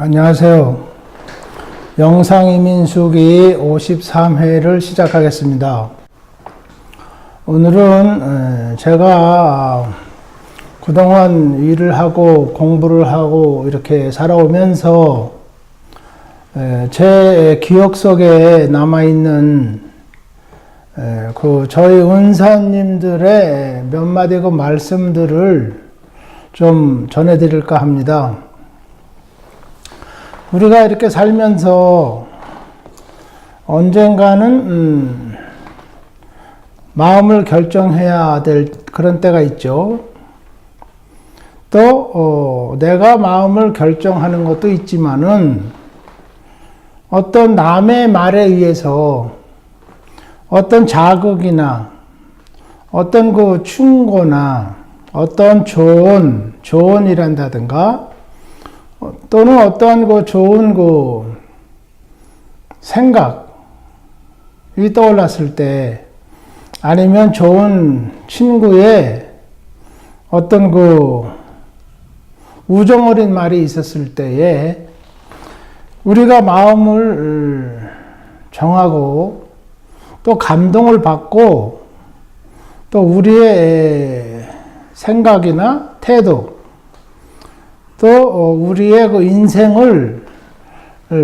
안녕하세요. 영상이민수기 53회를 시작하겠습니다. 오늘은 제가 그동안 일을 하고 공부를 하고 이렇게 살아오면서 제 기억 속에 남아있는 저희 은사님들의 몇 마디 그 말씀들을 좀 전해드릴까 합니다. 우리가 이렇게 살면서 언젠가는 마음을 결정해야 될 그런 때가 있죠. 또 내가 마음을 결정하는 것도 있지만은 어떤 남의 말에 의해서 어떤 자극이나 어떤 그 충고나 어떤 조언이란다든가 또는 어떠한 그 좋은 그 생각이 떠올랐을 때, 아니면 좋은 친구의 어떤 그 우정 어린 말이 있었을 때에 우리가 마음을 정하고 또 감동을 받고 또 우리의 생각이나 태도 또 우리의 그 인생을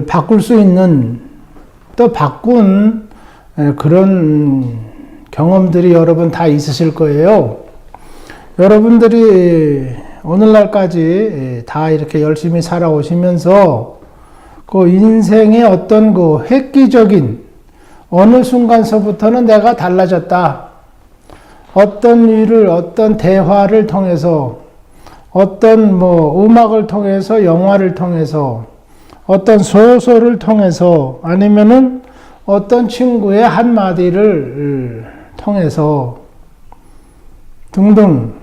바꿀 수 있는 또 바꾼 그런 경험들이 여러분 다 있으실 거예요. 여러분들이 오늘날까지 다 이렇게 열심히 살아오시면서 그 인생의 어떤 그 획기적인 어느 순간서부터는 내가 달라졌다. 어떤 일을, 어떤 대화를 통해서 어떤 음악을 통해서, 영화를 통해서, 어떤 소설을 통해서, 아니면은 어떤 친구의 한마디를 통해서 등등,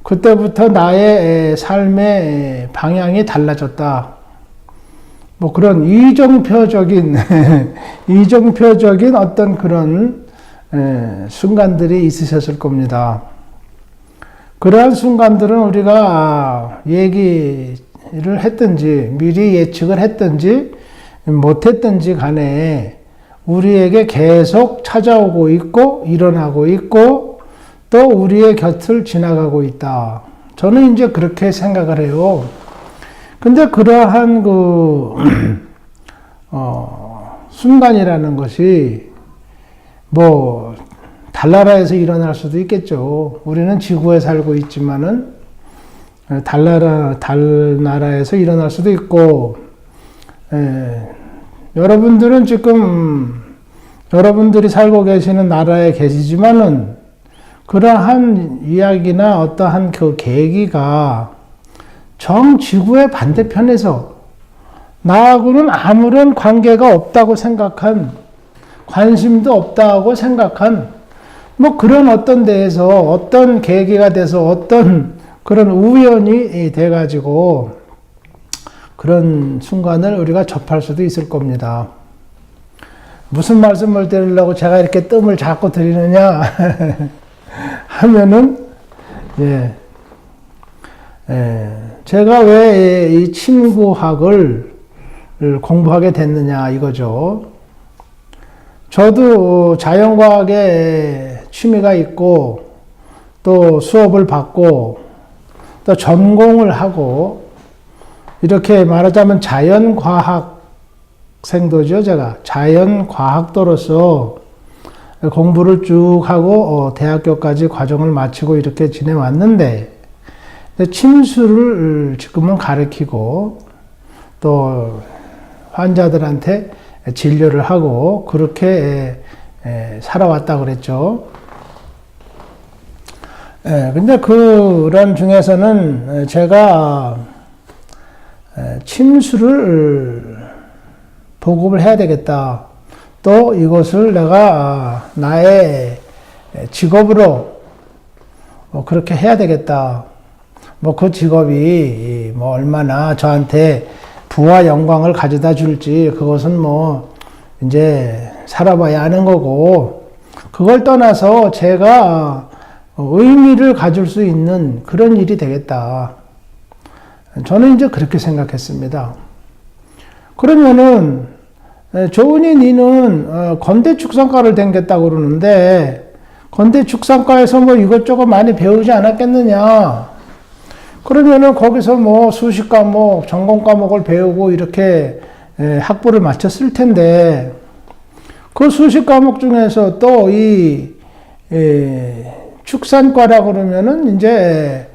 그때부터 나의 삶의 방향이 달라졌다. 그런 이정표적인 어떤 그런 순간들이 있으셨을 겁니다. 그러한 순간들은 우리가 얘기를 했든지 미리 예측을 했든지 못했든지 간에 우리에게 계속 찾아오고 있고 일어나고 있고 또 우리의 곁을 지나가고 있다. 저는 이제 그렇게 생각을 해요. 근데 그러한 순간이라는 것이 달나라에서 일어날 수도 있겠죠. 우리는 지구에 살고 있지만은 달나라에서 일어날 수도 있고, 여러분들은 지금 여러분들이 살고 계시는 나라에 계시지만은 그러한 이야기나 어떠한 그 계기가 정 지구의 반대편에서 나하고는 아무런 관계가 없다고 생각한, 관심도 없다고 생각한 그런 어떤 데에서 어떤 계기가 돼서 어떤 그런 우연이 돼가지고 그런 순간을 우리가 접할 수도 있을 겁니다. 무슨 말씀을 드리려고 제가 이렇게 뜸을 자꾸 드리느냐 하면은, 제가 왜 이 친구학을 공부하게 됐느냐 이거죠. 저도 자연과학에 취미가 있고 또 수업을 받고 또 전공을 하고 이렇게 말하자면 자연과학생도죠. 제가 자연과학도로서 공부를 쭉 하고 대학교까지 과정을 마치고 이렇게 지내왔는데, 침수를 지금은 가르치고 또 환자들한테 진료를 하고 그렇게 살아왔다 그랬죠. 근데 그런 중에서는 제가 침수를 보급을 해야 되겠다. 또 이것을 내가 나의 직업으로 그렇게 해야 되겠다. 그 직업이 얼마나 저한테 부와 영광을 가져다 줄지 그것은 이제 살아봐야 하는 거고, 그걸 떠나서 제가 의미를 가질 수 있는 그런 일이 되겠다. 저는 이제 그렇게 생각했습니다. 그러면은 조은이 니는 건대축산과를 댕겼다고 그러는데 건대축산과에서 뭐 이것저것 많이 배우지 않았겠느냐. 그러면은 거기서 뭐 수식 과목, 전공 과목을 배우고 이렇게 학부를 마쳤을 텐데 그 수식 과목 중에서 또 이 축산과라고 그러면은 이제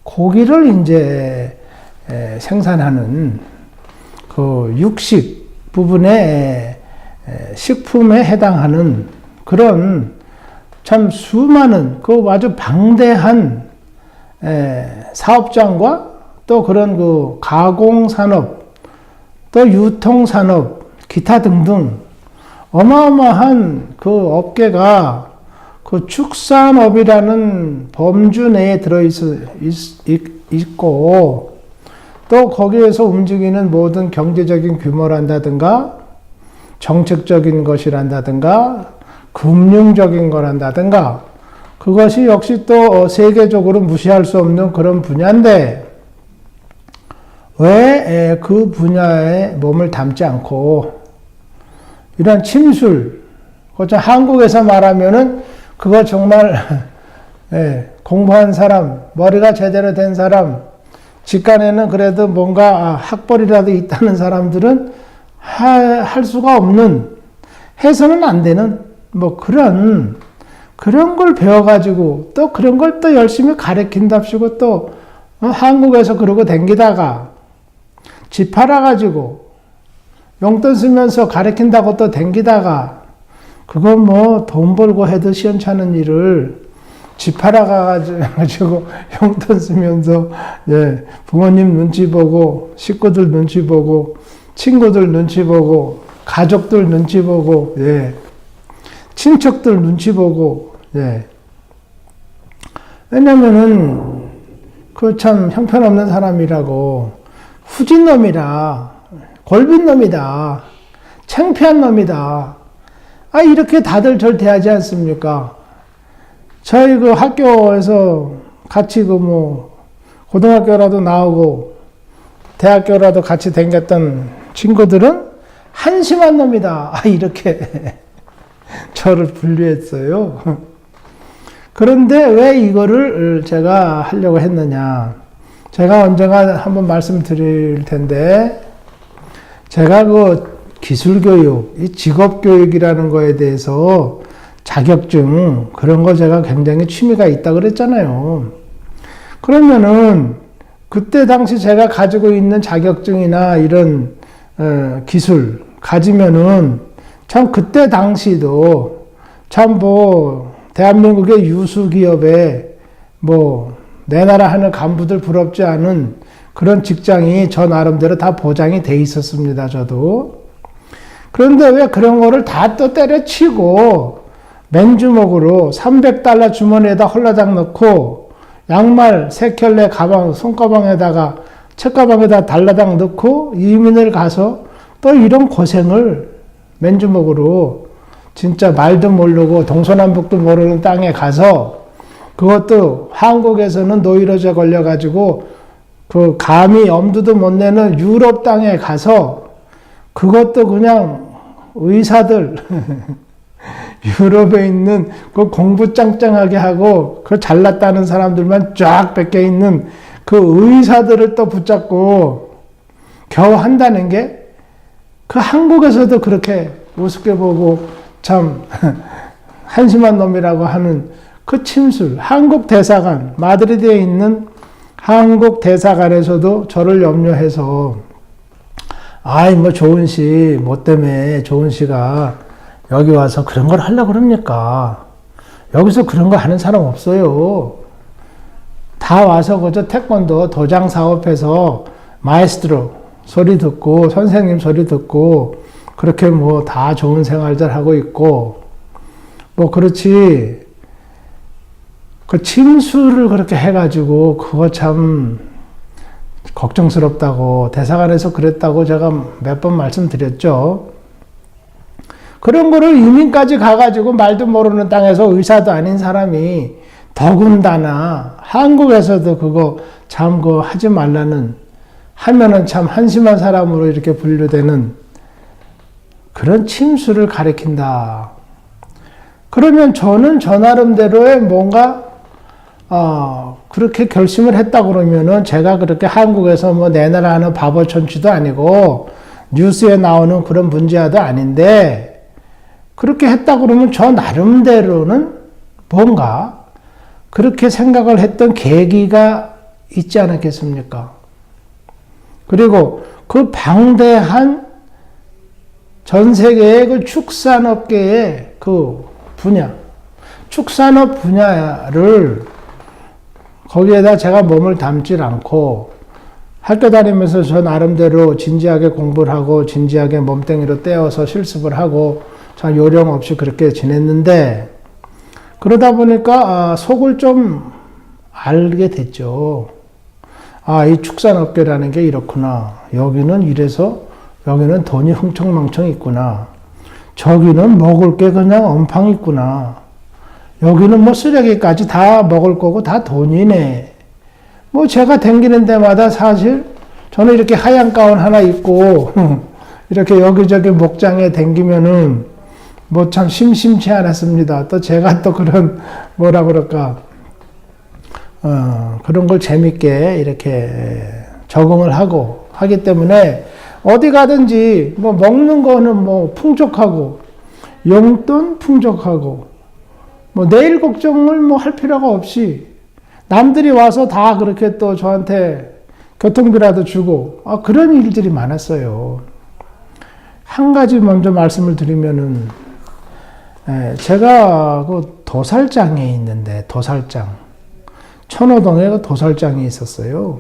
고기를 이제 생산하는 그 육식 부분의 식품에 해당하는 그런 참 수많은 그 아주 방대한 사업장과 또 그런 그 가공산업 또 유통산업 기타 등등 어마어마한 그 업계가 그 축산업이라는 범주 내에 있고 또 거기에서 움직이는 모든 경제적인 규모란다든가 정책적인 것이란다든가 금융적인 거란다든가 그것이 역시 또 세계적으로 무시할 수 없는 그런 분야인데 왜 그 분야에 몸을 담지 않고 이런 침술, 한국에서 말하면은 그거 정말 공부한 사람, 머리가 제대로 된 사람, 직간에는 그래도 뭔가 학벌이라도 있다는 사람들은 할 수가 없는, 해서는 안 되는 뭐 그런 걸 배워가지고 또 그런 걸 또 열심히 가르친답시고 또 한국에서 그러고 댕기다가 집 팔아가지고 용돈 쓰면서 가르친다고 또 댕기다가 그건 뭐 돈 벌고 해도 시원찮은 일을 집 팔아가지고 용돈 쓰면서 부모님 눈치 보고 식구들 눈치 보고 친구들 눈치 보고 가족들 눈치 보고 친척들 눈치 보고 왜냐면은 그 참 형편없는 사람이라고 후진 놈이라 골빈 놈이다 창피한 놈이다 이렇게 다들 절 대하지 않습니까? 저희 그 학교에서 같이 고등학교라도 나오고 대학교라도 같이 다녔던 친구들은 한심한 놈이다 이렇게 저를 분류했어요. 그런데 왜 이거를 제가 하려고 했느냐. 제가 언젠가 한번 말씀드릴 텐데, 제가 그 기술교육, 이 직업교육이라는 거에 대해서 자격증, 그런 거 제가 굉장히 취미가 있다 그랬잖아요. 그러면은, 그때 당시 제가 가지고 있는 자격증이나 이런, 기술, 가지면은, 참 그때 당시도 참 대한민국의 유수 기업에 내 나라 하는 간부들 부럽지 않은 그런 직장이 저 나름대로 다 보장이 돼 있었습니다, 저도. 그런데 왜 그런 거를 다 또 때려치고 맨주먹으로 $300 주머니에다 홀라당 넣고 양말 3켤레 가방, 손가방에다가 책가방에다 달라당 넣고 이민을 가서 또 이런 고생을 맨주먹으로 진짜 말도 모르고 동서남북도 모르는 땅에 가서 그것도 한국에서는 노이로제 걸려가지고 그 감히 엄두도 못 내는 유럽 땅에 가서 그것도 그냥 의사들 유럽에 있는 그 공부 짱짱하게 하고 그 잘났다는 사람들만 쫙 뺏겨 있는 그 의사들을 또 붙잡고 겨우 한다는 게 그 한국에서도 그렇게 우습게 보고 참 한심한 놈이라고 하는 그 침술, 한국 대사관, 마드리드에 있는 한국 대사관에서도 저를 염려해서 조은 씨, 뭐 때문에 조은 씨가 여기 와서 그런 걸 하려고 그럽니까? 여기서 그런 거 하는 사람 없어요. 다 와서 그저 태권도 도장 사업해서 마에스트로 소리 듣고 선생님 소리 듣고 그렇게 다 좋은 생활들 하고 있고 그렇지 그 침수를 그렇게 해가지고 그거 참 걱정스럽다고 대사관에서 그랬다고 제가 몇 번 말씀드렸죠. 그런 거를 이민까지 가가지고 말도 모르는 땅에서 의사도 아닌 사람이 더군다나 한국에서도 그거 참 하지 말라는 하면은 참 한심한 사람으로 이렇게 분류되는 그런 침수를 가리킨다. 그러면 저는 저 나름대로의 뭔가 그렇게 결심을 했다 그러면은 제가 그렇게 한국에서 뭐 내 나라 하는 바보천치도 아니고 뉴스에 나오는 그런 문제아도 아닌데 그렇게 했다 그러면 저 나름대로는 뭔가 그렇게 생각을 했던 계기가 있지 않았겠습니까? 그리고 그 방대한 전 세계의 그 축산업계의 그 분야, 축산업 분야를 거기에다 제가 몸을 담질 않고 학교 다니면서 저 나름대로 진지하게 공부를 하고 진지하게 몸뚱이로 떼어서 실습을 하고 참 요령 없이 그렇게 지냈는데 그러다 보니까 속을 좀 알게 됐죠. 이 축산업계라는 게 이렇구나. 여기는 이래서 여기는 돈이 흥청망청 있구나. 저기는 먹을 게 그냥 엄청 있구나. 여기는 뭐 쓰레기까지 다 먹을 거고 다 돈이네. 뭐 제가 댕기는 데마다 사실 저는 이렇게 하얀 가운 하나 입고 이렇게 여기저기 목장에 댕기면은 뭐 참 심심치 않았습니다. 또 제가 또 그런 뭐라 그럴까 그런 걸 재밌게 이렇게 적응을 하고 하기 때문에 어디 가든지 뭐 먹는 거는 뭐 풍족하고 용돈 풍족하고 뭐 내일 걱정을 뭐 할 필요가 없이 남들이 와서 다 그렇게 또 저한테 교통비라도 주고 그런 일들이 많았어요. 한 가지 먼저 말씀을 드리면은 제가 그 도살장에 있는데 도살장 천호동에 그 도살장이 있었어요.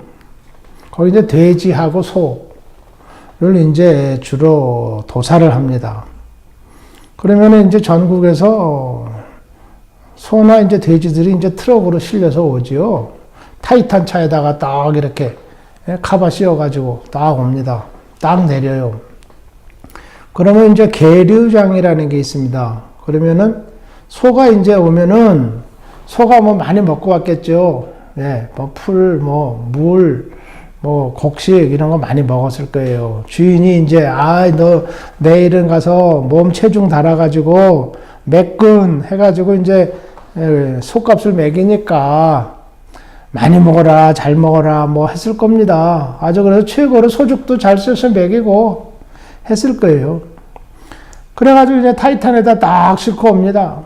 거기 이제 돼지하고 소를 이제 주로 도살을 합니다. 그러면 이제 전국에서 소나 이제 돼지들이 이제 트럭으로 실려서 오지요. 타이탄 차에다가 딱 이렇게 카바 씌워가지고 딱 옵니다. 딱 내려요. 그러면 이제 계류장이라는 게 있습니다. 그러면은 소가 이제 오면은 소가 뭐 많이 먹고 왔겠죠. 뭐 풀, 뭐 물, 뭐 곡식 이런 거 많이 먹었을 거예요. 주인이 이제 너 내일은 가서 몸 체중 달아가지고 매끈 해가지고 이제 소값을 매기니까 많이 먹어라, 잘 먹어라 뭐 했을 겁니다. 아주 그래서 최고로 소죽도 잘 써서 먹이고 했을 거예요. 그래가지고 이제 타이탄에다 딱 싣고 옵니다.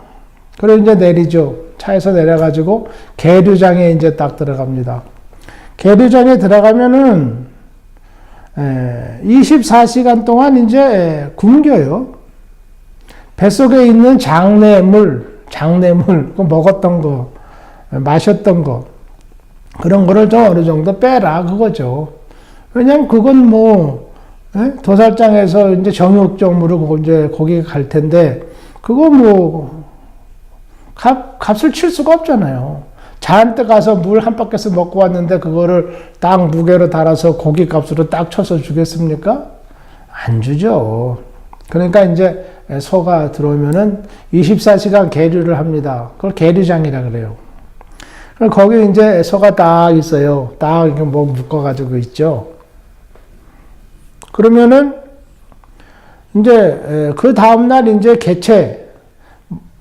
그리고 이제 내리죠. 차에서 내려가지고 계류장에 이제 딱 들어갑니다. 계류장에 들어가면은 24시간 동안 이제 굶겨요. 뱃속에 있는 장내물, 그 먹었던 거, 마셨던 거, 그런 거를 좀 어느 정도 빼라, 그거죠. 왜냐면 그건 뭐, 도살장에서 이제 정육점으로 이제 고기가 갈 텐데, 그거 뭐, 값을 칠 수가 없잖아요. 잔뜩 가서 물 한 바퀴스 먹고 왔는데, 그거를 딱 무게로 달아서 고기 값으로 딱 쳐서 주겠습니까? 안 주죠. 그러니까 이제 소가 들어오면은 24시간 계류를 합니다. 그걸 계류장이라 그래요. 거기 이제 소가 딱 있어요. 딱 이렇게 뭐 묶어가지고 있죠. 그러면은 이제 그 다음날 이제 개체,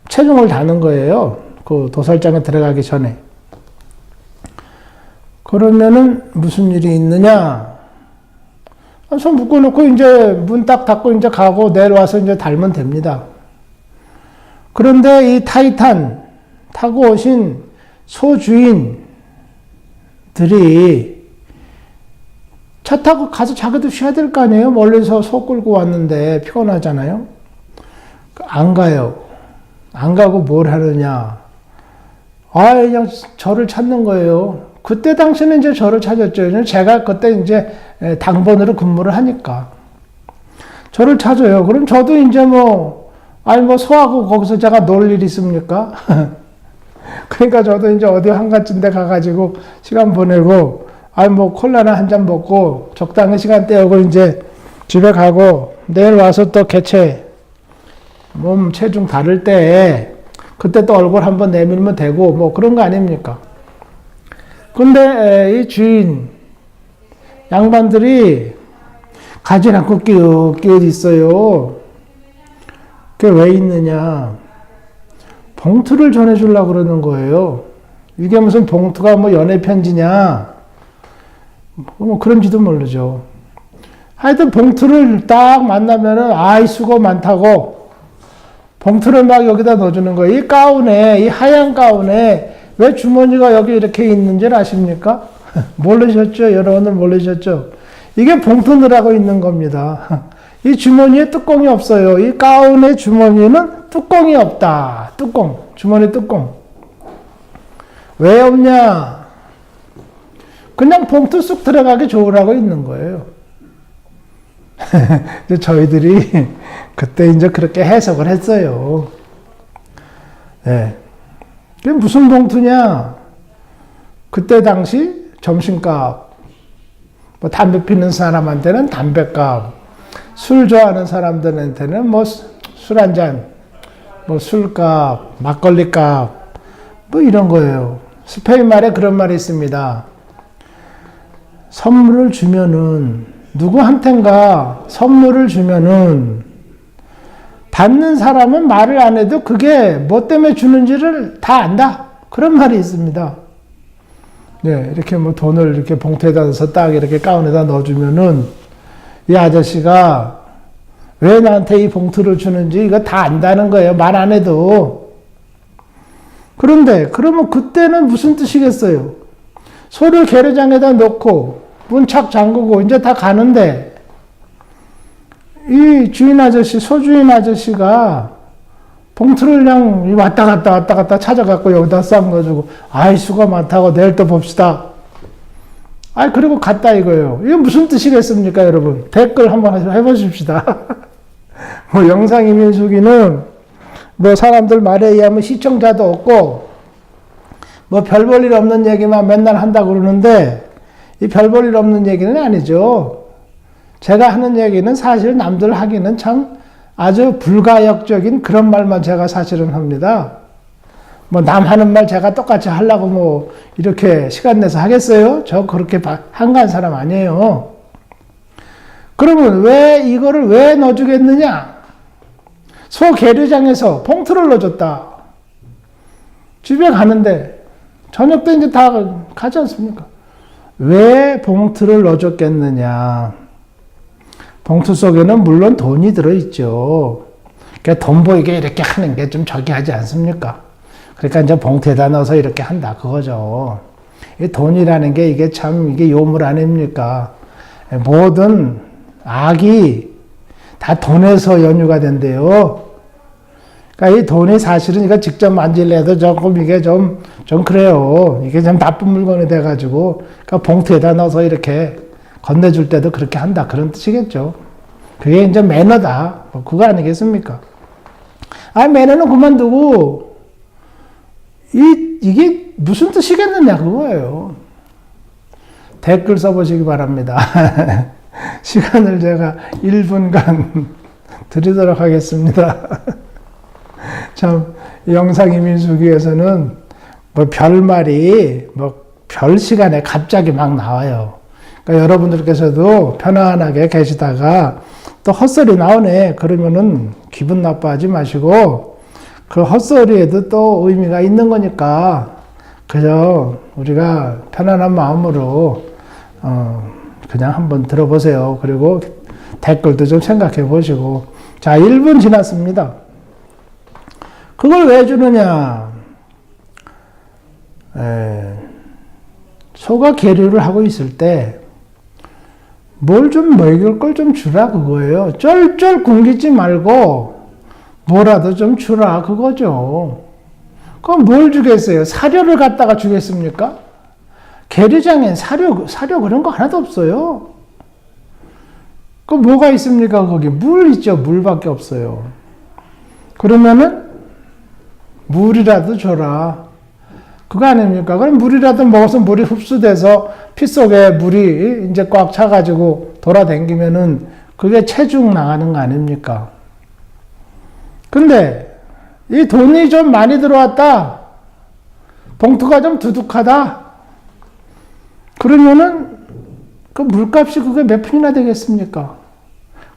체중을 다는 거예요. 그 도살장에 들어가기 전에. 그러면은 무슨 일이 있느냐? 손 묶어놓고 이제 문 딱 닫고 이제 가고 내려와서 이제 달면 됩니다. 그런데 이 타이탄 타고 오신 소주인들이 차 타고 가서 자기도 쉬어야 될 거 아니에요? 멀리서 소 끌고 왔는데 피곤하잖아요? 안 가요. 안 가고 뭘 하느냐? 그냥 저를 찾는 거예요. 그때 당시는 이제 저를 찾았죠. 제가 그때 이제 당번으로 근무를 하니까. 저를 찾아요. 그럼 저도 이제 뭐 소하고 거기서 제가 놀 일 있습니까? 그러니까 저도 이제 어디 한가쯤 데 가가지고 시간 보내고, 콜라나 한 잔 먹고 적당히 시간 때우고 이제 집에 가고, 내일 와서 또 개체, 몸 체중 다를 때, 그때 또 얼굴 한번 내밀면 되고, 뭐 그런 거 아닙니까? 근데 이 주인, 양반들이 가지 않고 끼어 있어요. 그게 왜 있느냐? 봉투를 전해주려고 그러는 거예요. 이게 무슨 봉투가 뭐 연애 편지냐? 뭐 그런지도 모르죠. 하여튼 봉투를 딱 만나면은 아이 수고 많다고 봉투를 막 여기다 넣어주는 거예요. 이 가운에, 이 하얀 가운에 왜 주머니가 여기 이렇게 있는지 아십니까? 모르셨죠? 여러분들 모르셨죠? 이게 봉투 넣으라고 있는 겁니다. 이 주머니에 뚜껑이 없어요. 이 가운의 주머니는 뚜껑이 없다. 뚜껑. 주머니 뚜껑. 왜 없냐? 그냥 봉투 쑥 들어가기 좋으라고 있는 거예요. 이제 저희들이 그때 이제 그렇게 해석을 했어요. 네. 그게 무슨 봉투냐? 그때 당시 점심값, 뭐 담배 피는 사람한테는 담배값, 술 좋아하는 사람들한테는 뭐 술 한 잔, 뭐 술값, 막걸리값, 뭐 이런 거예요. 스페인 말에 그런 말이 있습니다. 선물을 주면은, 누구한텐가 선물을 주면은, 받는 사람은 말을 안 해도 그게 뭐 때문에 주는지를 다 안다. 그런 말이 있습니다. 네, 이렇게 뭐 돈을 이렇게 봉투에다 넣어서 딱 이렇게 가운에다 넣어주면은, 이 아저씨가 왜 나한테 이 봉투를 주는지 이거 다 안다는 거예요. 말 안 해도. 그런데, 그러면 그때는 무슨 뜻이겠어요? 소를 계류장에다 넣고, 문 착 잠그고, 이제 다 가는데, 이 주인 아저씨, 소주인 아저씨가 봉투를 그냥 왔다 갔다 찾아갖고 여기다 싹 넣어주고, 아이, 수고 많다고 내일 또 봅시다. 아이, 그리고 갔다 이거예요. 이게 무슨 뜻이겠습니까, 여러분? 댓글 한번 해보십시다. 뭐, 영상이민수기는 뭐, 사람들 말에 의하면 시청자도 없고, 뭐, 별 볼 일 없는 얘기만 맨날 한다고 그러는데, 이 별 볼 일 없는 얘기는 아니죠. 제가 하는 얘기는 사실 남들 하기는 참 아주 불가역적인 그런 말만 제가 사실은 합니다. 뭐 남 하는 말 제가 똑같이 하려고 뭐 이렇게 시간 내서 하겠어요? 저 그렇게 한가한 사람 아니에요. 그러면 왜 이거를 왜 넣어주겠느냐? 소 계류장에서 봉투를 넣어줬다. 집에 가는데 저녁 때 이제 다 가지 않습니까? 왜 봉투를 넣어줬겠느냐? 봉투 속에는 물론 돈이 들어있죠. 그러니까 돈 보이게 이렇게 하는 게 좀 저기 하지 않습니까? 그러니까 이제 봉투에다 넣어서 이렇게 한다, 그거죠. 이 돈이라는 게 이게 참 이게 요물 아닙니까? 모든 악이 다 돈에서 연유가 된대요. 그러니까 이 돈이 사실은 이거 직접 만질래도 조금 이게 좀 그래요. 이게 좀 나쁜 물건이 돼가지고, 그러니까 봉투에다 넣어서 이렇게 건네줄 때도 그렇게 한다. 그런 뜻이겠죠. 그게 이제 매너다. 뭐 그거 아니겠습니까? 아, 매너는 그만두고, 이게 무슨 뜻이겠느냐, 그거예요. 댓글 써보시기 바랍니다. 시간을 제가 1분간 드리도록 하겠습니다. 참, 영상이민수기에서는 뭐 별말이 뭐 별 시간에 갑자기 막 나와요. 그러니까 여러분들께서도 편안하게 계시다가 또 헛소리 나오네. 그러면은 기분 나빠하지 마시고 그 헛소리에도 또 의미가 있는 거니까 그저 우리가 편안한 마음으로 그냥 한번 들어보세요. 그리고 댓글도 좀 생각해 보시고. 자, 1분 지났습니다. 그걸 왜 주느냐? 소가 계류를 하고 있을 때 뭘 좀 먹일 걸 좀 주라 그거예요. 쫄쫄 굶기지 말고 뭐라도 좀 주라 그거죠. 그럼 뭘 주겠어요? 사료를 갖다가 주겠습니까? 계류장엔 사료 그런 거 하나도 없어요. 그 뭐가 있습니까? 거기 물 있죠. 물밖에 없어요. 그러면은 물이라도 줘라. 그거 아닙니까? 그럼 물이라도 먹어서 물이 흡수돼서 피 속에 물이 이제 꽉 차가지고 돌아다니면은 그게 체중 나가는 거 아닙니까? 근데 이 돈이 좀 많이 들어왔다. 봉투가 좀 두둑하다. 그러면은 그 물값이 그게 몇 푼이나 되겠습니까?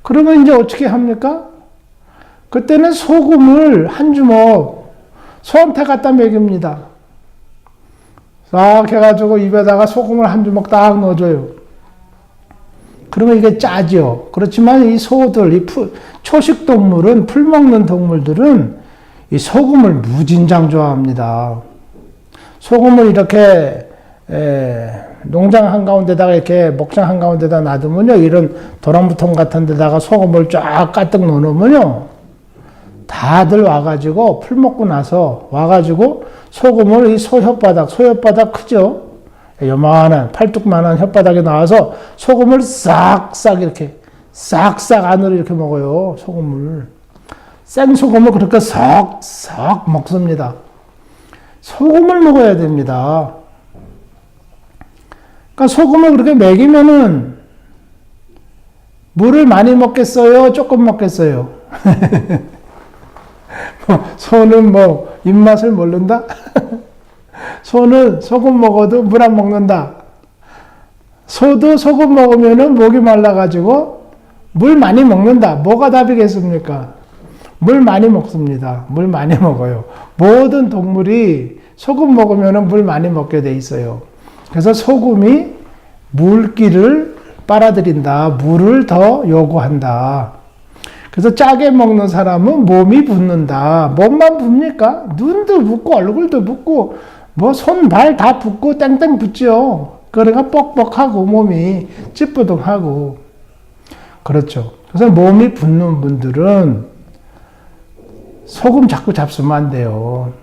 그러면 이제 어떻게 합니까? 그때는 소금을 한 주먹 소한테 갖다 먹입니다. 싹 해가지고 입에다가 소금을 한 주먹 딱 넣어줘요. 그러면 이게 짜죠. 그렇지만 이 소들, 초식 동물은, 풀 먹는 동물들은 이 소금을 무진장 좋아합니다. 소금을 이렇게 농장 한가운데다가 이렇게 목장 한가운데다 놔두면요, 이런 도랑부통 같은 데다가 소금을 쫙 가득 넣어놓으면요, 다들 와가지고 풀 먹고 나서 와가지고 소금을 이 소혓바닥 크죠? 요만한 팔뚝만한 혓바닥에 나와서 소금을 싹싹 이렇게 싹싹 안으로 이렇게 먹어요. 소금을 생소금을 그렇게 싹싹 먹습니다. 소금을 먹어야 됩니다. 그러니까 소금을 그렇게 먹이면은 물을 많이 먹겠어요? 조금 먹겠어요? 소는 입맛을 모른다? 소는 소금 먹어도 물 안 먹는다. 소도 소금 먹으면은 목이 말라가지고 물 많이 먹는다. 뭐가 답이겠습니까? 물 많이 먹습니다. 물 많이 먹어요. 모든 동물이 소금 먹으면은 물 많이 먹게 돼 있어요. 그래서 소금이 물기를 빨아들인다. 물을 더 요구한다. 그래서 짜게 먹는 사람은 몸이 붓는다. 몸만 붓니까? 눈도 붓고 얼굴도 붓고 손, 발 다 붓고 땡땡 붓죠. 그러니까 뻑뻑하고 몸이 찌뿌둥하고 그렇죠. 그래서 몸이 붓는 분들은 소금 자꾸 잡수면 안 돼요.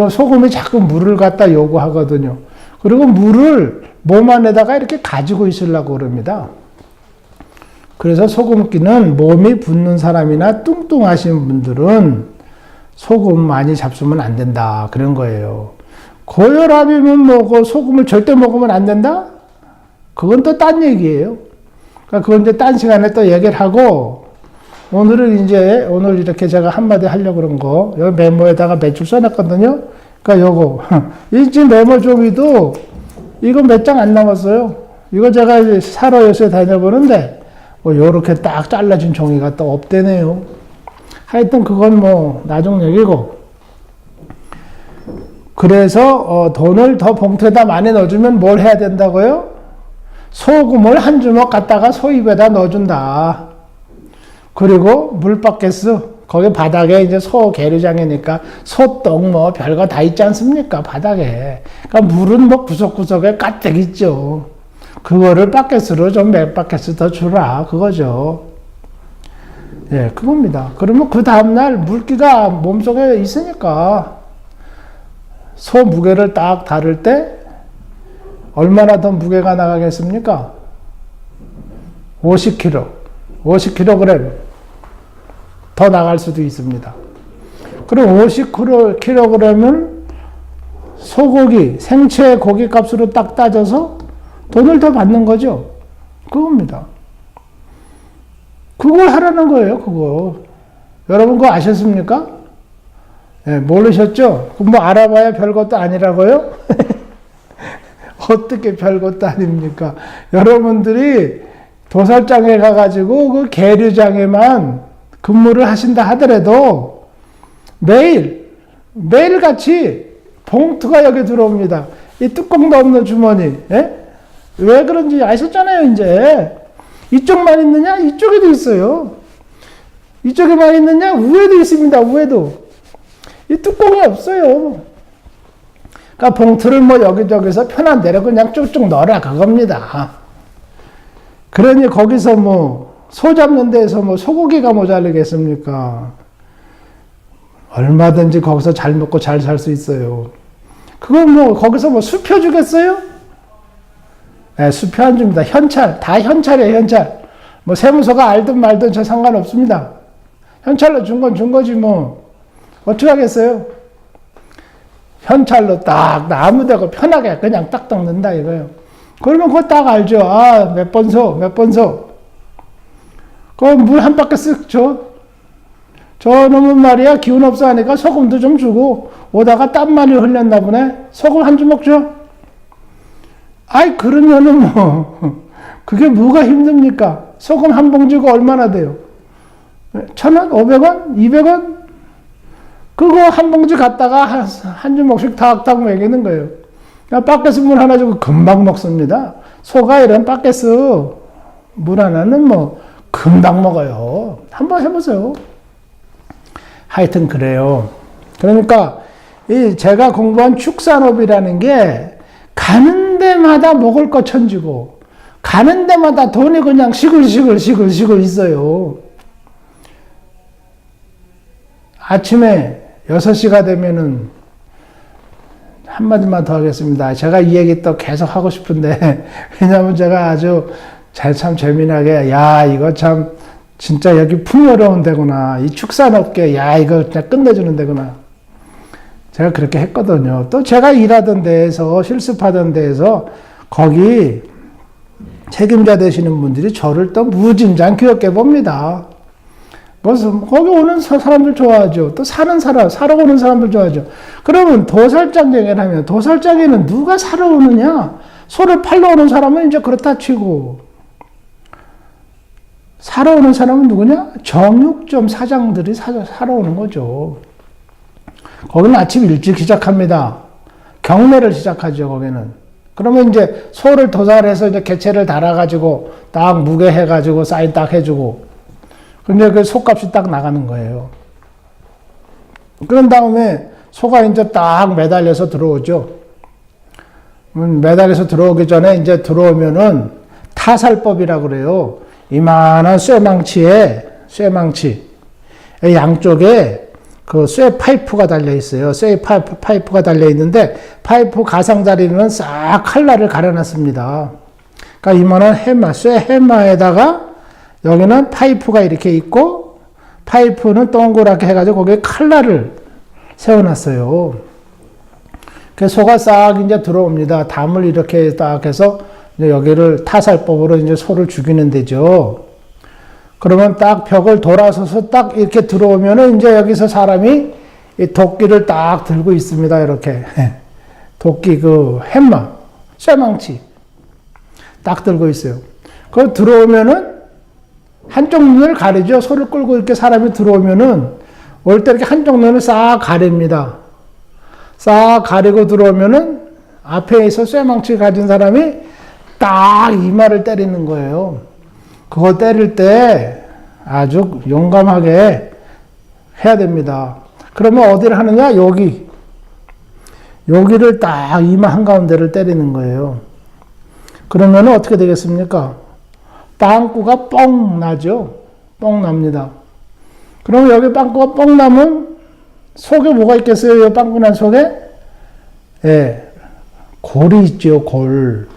소금이 자꾸 물을 갖다 요구하거든요. 그리고 물을 몸 안에다가 이렇게 가지고 있으려고 그럽니다. 그래서 소금기는 몸이 붓는 사람이나 뚱뚱하신 분들은 소금 많이 잡수면 안 된다. 그런 거예요. 고혈압이면 소금을 절대 먹으면 안 된다? 그건 또 딴 얘기예요. 그러니까 그건 이제 딴 시간에 또 얘기를 하고, 오늘 이렇게 제가 한마디 하려고 그런 거, 여기 메모에다가 몇 줄 써놨거든요? 그러니까 요거. 이 지금 메모 종이도 이거 몇 장 안 남았어요. 이거 제가 이제 사러 요새 다녀보는데, 요렇게 딱 잘라진 종이가 또 없대네요. 하여튼 그건 나중 얘기고. 그래서 돈을 더 봉투에다 많이 넣어주면 뭘 해야 된다고요? 소금을 한 주먹 갖다가 소 입에다 넣어준다. 그리고 물바켓스 거기 바닥에 이제 소 계류장이니까 소똥 별거 다 있지 않습니까? 바닥에. 그러니까 물은 구석구석에 가득 있죠. 그거를 바켓으로 좀 몇 바켓스 더 주라. 그거죠. 예, 그겁니다. 그러면 그 다음날 물기가 몸속에 있으니까 소 무게를 딱 다룰 때 얼마나 더 무게가 나가겠습니까? 50kg, 50kg 더 나갈 수도 있습니다. 그럼 50kg은 소고기, 생채 고기 값으로 딱 따져서 돈을 더 받는 거죠. 그겁니다. 그걸 하라는 거예요, 그거. 여러분 그거 아셨습니까? 네, 모르셨죠? 알아봐야 별것도 아니라고요? 어떻게 별것도 아닙니까? 여러분들이 도살장에 가가지고 그 계류장에만 근무를 하신다 하더라도 매일같이 봉투가 여기 들어옵니다. 이 뚜껑도 없는 주머니. 예? 왜 그런지 아셨잖아요, 이제. 이쪽만 있느냐? 이쪽에도 있어요. 이쪽에만 있느냐? 위에도 있습니다, 위에도. 이 뚜껑이 없어요. 그러니까 봉투를 여기저기서 편한 대로 그냥 쭉쭉 넣어라, 그겁니다. 그러니 거기서 소 잡는 데에서 소고기가 모자르겠습니까? 얼마든지 거기서 잘 먹고 잘 살 수 있어요. 그건 거기서 수표 주겠어요? 네, 수표 안 줍니다. 현찰, 다 현찰이에요, 현찰. 세무서가 알든 말든 저 상관없습니다. 현찰로 준 건 준 거지 어떻게 하겠어요? 현찰로 딱 아무 데고 편하게 그냥 딱 넣는다 이거예요. 그러면 그거 딱 알죠. 몇 번 소. 그럼 물 한 바퀴 쓱 줘. 저놈은 말이야 기운 없어 하니까 소금도 좀 주고 오다가 땀 많이 흘렸나 보네. 소금 한 주먹 줘. 그러면은 그게 뭐가 힘듭니까? 소금 한 봉지가 얼마나 돼요? 1,000원? 500원? 200원? 그거 한 봉지 갖다가 한 주먹씩 탁탁 먹이는 거예요. 바켓스 물 하나 주고 금방 먹습니다. 소가 이런 바켓스 물 하나는 뭐 금방 먹어요. 한번 해보세요. 하여튼 그래요. 그러니까 제가 공부한 축산업이라는 게 가는 데마다 먹을 거 천지고 가는 데마다 돈이 그냥 시글시글 있어요. 아침에 6시가 되면은 한마디만 더 하겠습니다. 제가 이 얘기 또 계속 하고 싶은데 왜냐면 제가 아주 참 재미나게 야 이거 참 진짜 여기 풍요로운 데구나. 이 축산업계 야 이거 그냥 끝내주는 데구나. 제가 그렇게 했거든요. 또 제가 일하던 데에서 실습하던 데에서 거기 책임자 되시는 분들이 저를 또 무진장 귀엽게 봅니다. 무슨 거기 오는 사람들 좋아하죠. 또 사러 오는 사람들 좋아하죠. 그러면 도살장 얘기를 하면 도살장에는 누가 사러 오느냐? 소를 팔러 오는 사람은 이제 그렇다 치고 사러 오는 사람은 누구냐? 정육점 사장들이 사러 오는 거죠. 거기는 아침 일찍 시작합니다. 경매를 시작하죠, 거기는. 그러면 이제 소를 도살해서 이제 개체를 달아가지고 딱 무게해가지고 사인 딱 해주고 근데 그 소값이 딱 나가는 거예요. 그런 다음에 소가 이제 딱 매달려서 들어오죠. 매달려서 들어오기 전에 이제 들어오면은 타살법이라고 그래요. 이만한 쇠망치 양쪽에 그 쇠 파이프가 달려 있어요. 쇠 파이프가 달려 있는데 파이프 가상자리는 싹 칼날을 가려놨습니다. 그러니까 이만한 쇠 해마에다가 여기는 파이프가 이렇게 있고 파이프는 동그랗게 해가지고 거기에 칼날을 세워놨어요. 그래서 소가 싹 이제 들어옵니다. 담을 이렇게 딱 해서 이제 여기를 타살법으로 이제 소를 죽이는 데죠. 그러면 딱 벽을 돌아서서 딱 이렇게 들어오면은 이제 여기서 사람이 이 도끼를 딱 들고 있습니다. 이렇게. 도끼 쇠망치. 딱 들고 있어요. 그 들어오면은 한쪽 눈을 가리죠. 소를 끌고 이렇게 사람이 들어오면은 올 때 이렇게 한쪽 눈을 싹 가립니다. 싹 가리고 들어오면은 앞에 있어 쇠망치 가진 사람이 딱 이마를 때리는 거예요. 그거 때릴 때 아주 용감하게 해야 됩니다. 그러면 어디를 하느냐? 여기를 딱 이마 한가운데를 때리는 거예요. 그러면 어떻게 되겠습니까? 빵꾸가 뻥 나죠. 뻥 납니다. 그러면 여기 빵꾸가 뻥 나면 속에 뭐가 있겠어요? 이 빵꾸 난 속에? 예, 골이 있죠. 골.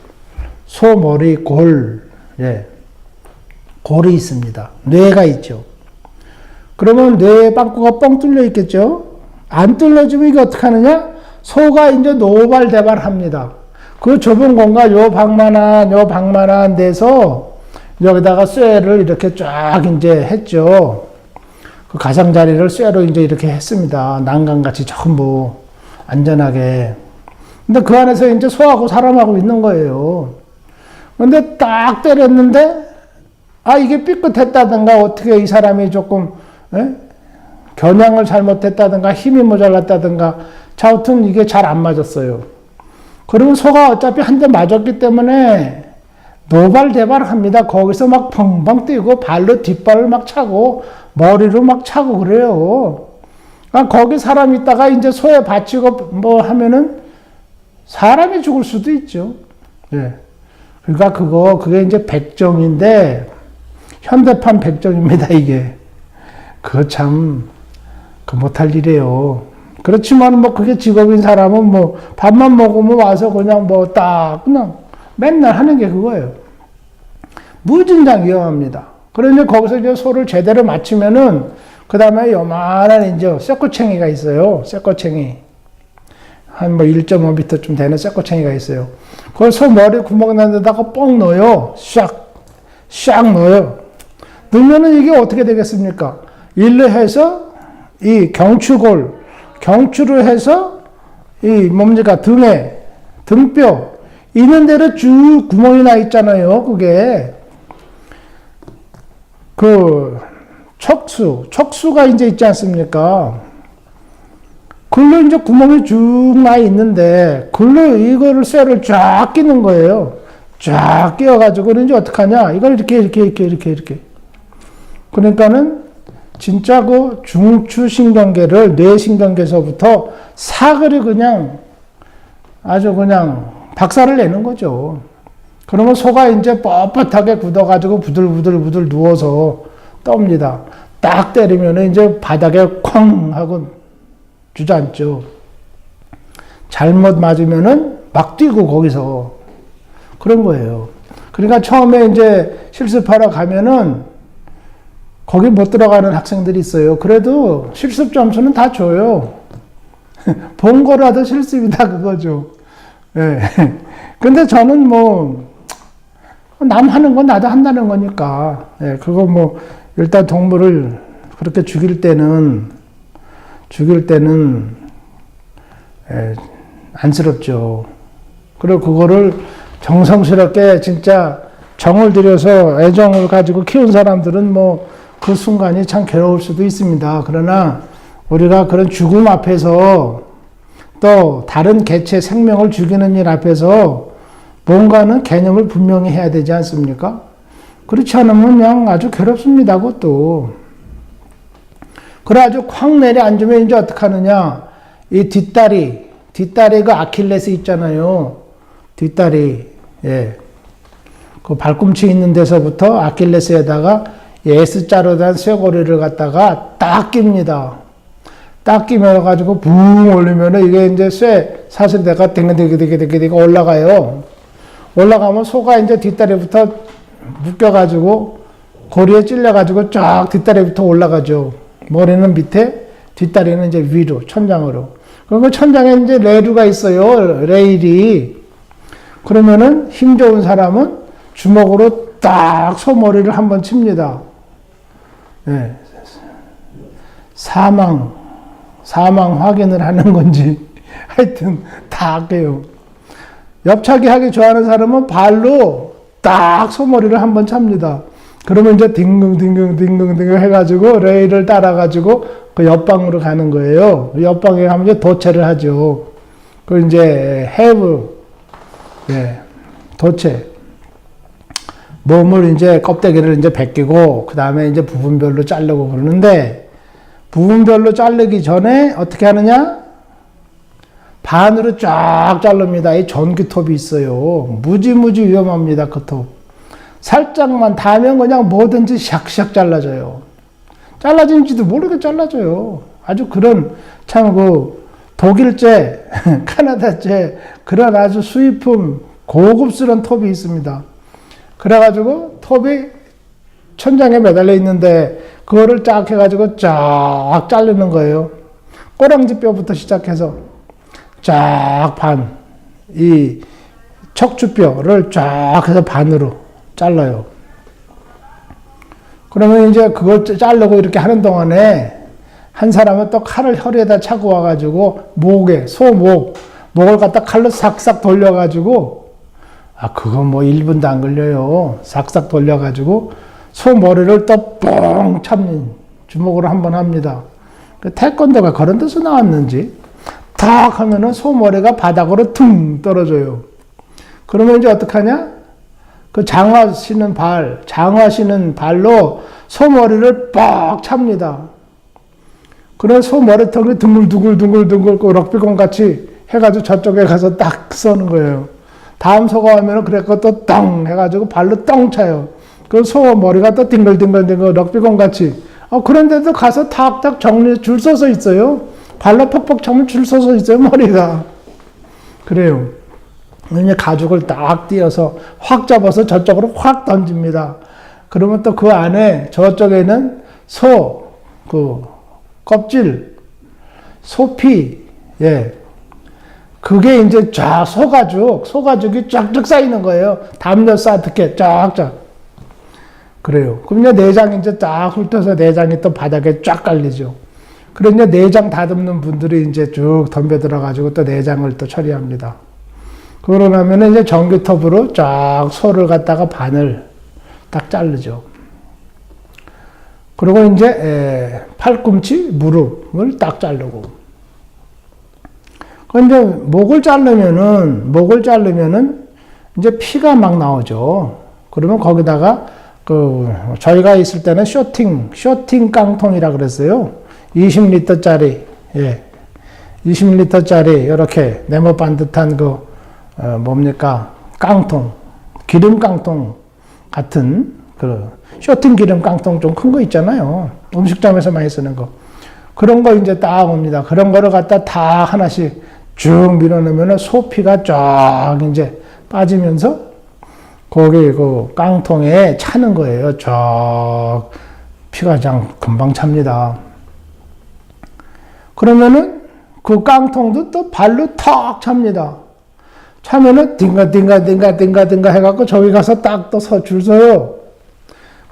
소 머리 골. 예. 골이 있습니다. 뇌가 있죠. 그러면 뇌에 빵꾸가 뻥 뚫려 있겠죠? 안 뚫려지면 이게 어떻게 하느냐? 소가 이제 노발대발합니다. 그 좁은 공간, 요 방만한 데서 여기다가 쇠를 이렇게 쫙 이제 했죠. 그 가장자리를 쇠로 이제 이렇게 했습니다. 난간같이 전부 안전하게. 근데 그 안에서 이제 소하고 사람하고 있는 거예요. 근데 딱 때렸는데, 이게 삐끗했다든가, 어떻게 이 사람이 조금, 겨냥을 잘못했다든가, 힘이 모자랐다든가, 하여튼 이게 잘 안 맞았어요. 그러면 소가 어차피 한 대 맞았기 때문에, 노발대발을 합니다. 거기서 막 펑펑 뛰고 발로 뒷발을 막 차고 머리로 막 차고 그래요. 거기 사람 있다가 이제 소에 받치고 뭐 하면은 사람이 죽을 수도 있죠. 예. 그러니까 그게 이제 백정인데 현대판 백정입니다, 이게. 그거 참 못할 일이에요. 그렇지만 뭐 그게 직업인 사람은 뭐 밥만 먹으면 와서 그냥 그냥 맨날 하는 게 그거예요. 무진장 위험합니다. 그런데 거기서 이제 소를 제대로 맞추면은, 그 다음에 요만한 이제 쇠꼬챙이가 있어요. 쇠꼬챙이. 한 1.5m쯤 되는 쇠꼬챙이가 있어요. 그걸 소 머리 구멍 난 데다가 뻥 넣어요. 샥 넣어요. 넣으면은 이게 어떻게 되겠습니까? 일로 해서 이 경추를 해서 등뼈, 있는 대로 쭉 구멍이 나 있잖아요. 그게. 그, 척수가 이제 있지 않습니까? 글로 이제 구멍이 쭉 나 있는데, 글로 이거를 쇠를 쫙 끼는 거예요. 쫙 끼워가지고, 이제 어떡하냐? 이걸 이렇게. 그러니까는, 진짜 그 중추신경계를 뇌신경계에서부터 사거리 그냥 아주 그냥 박살을 내는 거죠. 그러면 소가 이제 뻣뻣하게 굳어가지고 부들부들 누워서 떱니다. 딱 때리면 이제 바닥에 쾅 하고 주저앉죠. 잘못 맞으면은 막 뛰고 거기서 그런 거예요. 그러니까 처음에 이제 실습하러 가면은 거기 못 들어가는 학생들이 있어요. 그래도 실습 점수는 다 줘요. 본 거라도 실습이다 그거죠. 예. 근데 저는 뭐, 남 하는 건 나도 한다는 거니까. 예. 그거 뭐, 일단 동물을 그렇게 죽일 때는, 예, 안쓰럽죠. 그리고 그거를 정성스럽게 진짜 정을 들여서 애정을 가지고 키운 사람들은 뭐, 그 순간이 참 괴로울 수도 있습니다. 그러나 우리가 그런 죽음 앞에서 또 다른 개체 생명을 죽이는 일 앞에서 뭔가는 개념을 분명히 해야 되지 않습니까? 그렇지 않으면 그냥 아주 괴롭습니다. 그것도. 그래 아주 콱 내려앉으면 이제 어떡하느냐. 이 뒷다리 그 아킬레스 있잖아요. 뒷다리. 예. 그 발꿈치 있는 데서부터 아킬레스에다가 S자로 된 쇠고리를 갖다가 딱 낍니다. 딱 끼면가지고 붕 올리면은 이게 이제 사실 내가 되게 올라가요. 올라가면 소가 이제 뒷다리부터 묶여가지고 고리에 찔려가지고 쫙 뒷다리부터 올라가죠. 머리는 밑에, 뒷다리는 이제 위로, 천장으로. 그리고 천장에 이제 레일가 있어요. 레일이. 그러면은 힘 좋은 사람은 주먹으로 딱 소머리를 한번 칩니다. 네. 사망 확인을 하는 건지 하여튼 다 할게요. 옆차기 하기 좋아하는 사람은 발로 딱 소머리를 한번 찹니다. 그러면 이제 딩글 해가지고 레일을 따라가지고 그 옆방으로 가는 거예요. 옆방에 가면 이제 도체를 하죠. 그 이제 도체. 몸을 이제 껍데기를 이제 벗기고 그 다음에 이제 부분별로 자르고 그러는데 부분별로 자르기 전에 어떻게 하느냐? 반으로 쫙 자릅니다. 이 전기톱이 있어요. 무지 위험합니다. 그 톱. 살짝만 닿으면 그냥 뭐든지 샥샥 잘라져요. 잘라진지도 모르게 잘라져요. 아주 그런 참 그 독일제, 카나다제 그런 아주 수입품 고급스러운 톱이 있습니다. 그래가지고 톱이 천장에 매달려 있는데 그거를 쫙 해가지고 쫙 자르는 거예요. 꼬랑지 뼈부터 시작해서 쫙 이 척추뼈를 쫙 해서 반으로 잘라요. 그러면 이제 그걸 자르고 이렇게 하는 동안에 한 사람은 또 칼을 허리에다 차고 와가지고 목을 갖다 칼로 싹싹 돌려가지고 그건 뭐 1분도 안 걸려요. 싹싹 돌려가지고 소 머리를 또 뻥 참는 주먹으로 한번 합니다. 그 태권도가 그런 데서 나왔는지 탁 하면은 소 머리가 바닥으로 퉁 떨어져요. 그러면 이제 어떡하냐? 그 장화시는 발로 소 머리를 빡 찹니다. 그런 소 머리통이 둥글둥글 그 럭비공 같이 해가지고 저쪽에 가서 딱 쏘는 거예요. 다음 소가 오면은 그래서 또 똥 해가지고 발로 똥 차요. 그 소 머리가 또 딩글딩글 럭비공 같이. 그런데도 가서 탁탁 줄 서서 있어요. 발로 퍽퍽 차면 줄 서서 있어요, 머리가. 그래요. 이제 가죽을 딱 띄어서 확 잡아서 저쪽으로 확 던집니다. 그러면 또 그 안에 저쪽에는 껍질, 소피, 그게 이제 소가죽이 쫙쫙 쌓이는 거예요. 담요 쌓듯게 쫙쫙. 그래요. 그럼 이제 내장이 이제 쫙 훑어서 내장이 또 바닥에 쫙 깔리죠. 그래서 이제 내장 다듬는 분들이 이제 쭉 덤벼 들어가지고 또 내장을 또 처리합니다. 그러고 나면 이제 전기톱으로 쫙 소를 갖다가 반을 딱 자르죠. 그리고 이제 팔꿈치, 무릎을 딱 자르고. 근데 목을 자르면은 이제 피가 막 나오죠. 그러면 거기다가 저희가 있을 때는 쇼팅 깡통이라 그랬어요. 20리터짜리, 20리터짜리 이렇게 네모 반듯한 깡통, 기름 깡통 같은 쇼팅 기름 깡통 좀 큰 거 있잖아요. 음식점에서 많이 쓰는 거. 그런 거 이제 딱 옵니다. 그런 거를 갖다 다 하나씩 쭉 밀어넣으면 소피가 쫙 이제 빠지면서 거기 깡통에 차는 거예요. 쫙 피가 금방 찹니다. 그러면은 그 깡통도 또 발로 턱 찹니다. 차면은 딩가 해갖고 저기 가서 딱 또 줄 서요.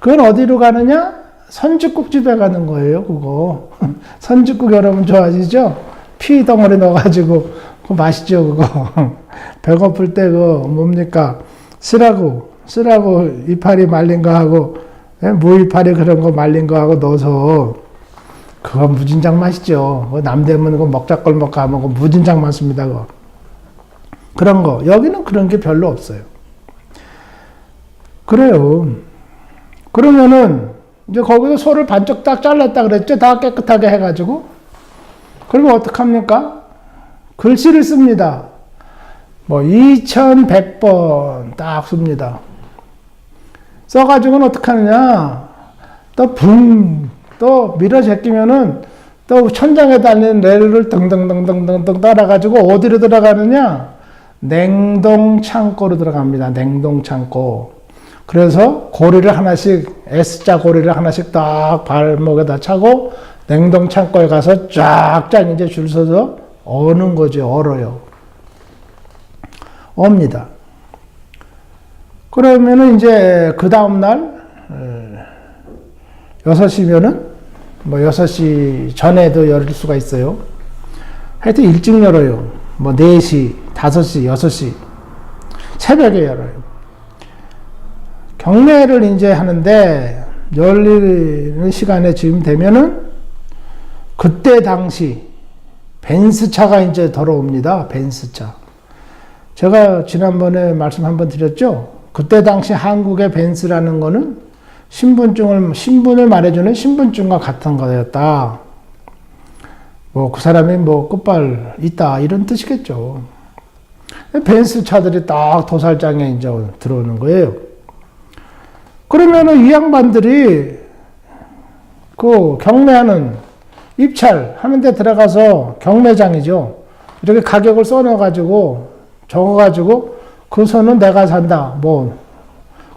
그건 어디로 가느냐? 선짓국집에 가는 거예요, 그거. 선짓국 여러분 좋아하시죠? 피 덩어리 넣어가지고, 그거 맛있죠, 그거. 배고플 때 뭡니까? 쓰라고 이파리 말린 거 하고, 무이파리 그런 거 말린 거 하고 넣어서, 그거 무진장 맛있죠. 남대문 먹자골목 가면 무진장 맛있습니다, 그거. 그런 거. 여기는 그런 게 별로 없어요. 그래요. 그러면은, 이제 거기서 소를 반쪽 딱 잘랐다 그랬죠? 다 깨끗하게 해가지고. 그러면 어떡합니까? 글씨를 씁니다. 2100번 딱 씁니다. 써가지고는 어떡하느냐? 또 밀어 제끼면은 또 천장에 달린 레일을 등등등등등등 따라가지고 어디로 들어가느냐? 냉동창고로 들어갑니다. 냉동창고. 그래서 고리를 하나씩, S자 고리를 하나씩 딱 발목에다 차고 냉동창고에 가서 쫙쫙 이제 줄 서서 어는 거죠. 얼어요. 옵니다. 그러면은 이제 그 다음날 6시면은 6시 전에도 열 수가 있어요. 하여튼 일찍 열어요. 4시, 5시, 6시. 새벽에 열어요. 경매를 이제 하는데 열리는 시간에 지금 되면은 그때 당시 벤츠차가 이제 들어옵니다. 벤츠차. 제가 지난번에 말씀 한번 드렸죠. 그때 당시 한국의 벤츠라는 거는 신분을 말해주는 신분증과 같은 거였다. 그 사람이 끝발 있다 이런 뜻이겠죠. 벤츠 차들이 딱 도살장에 이제 들어오는 거예요. 그러면은 이 양반들이 경매하는 입찰하는 데 들어가서 경매장이죠. 이렇게 가격을 써놔가지고 적어가지고 그 소는 내가 산다.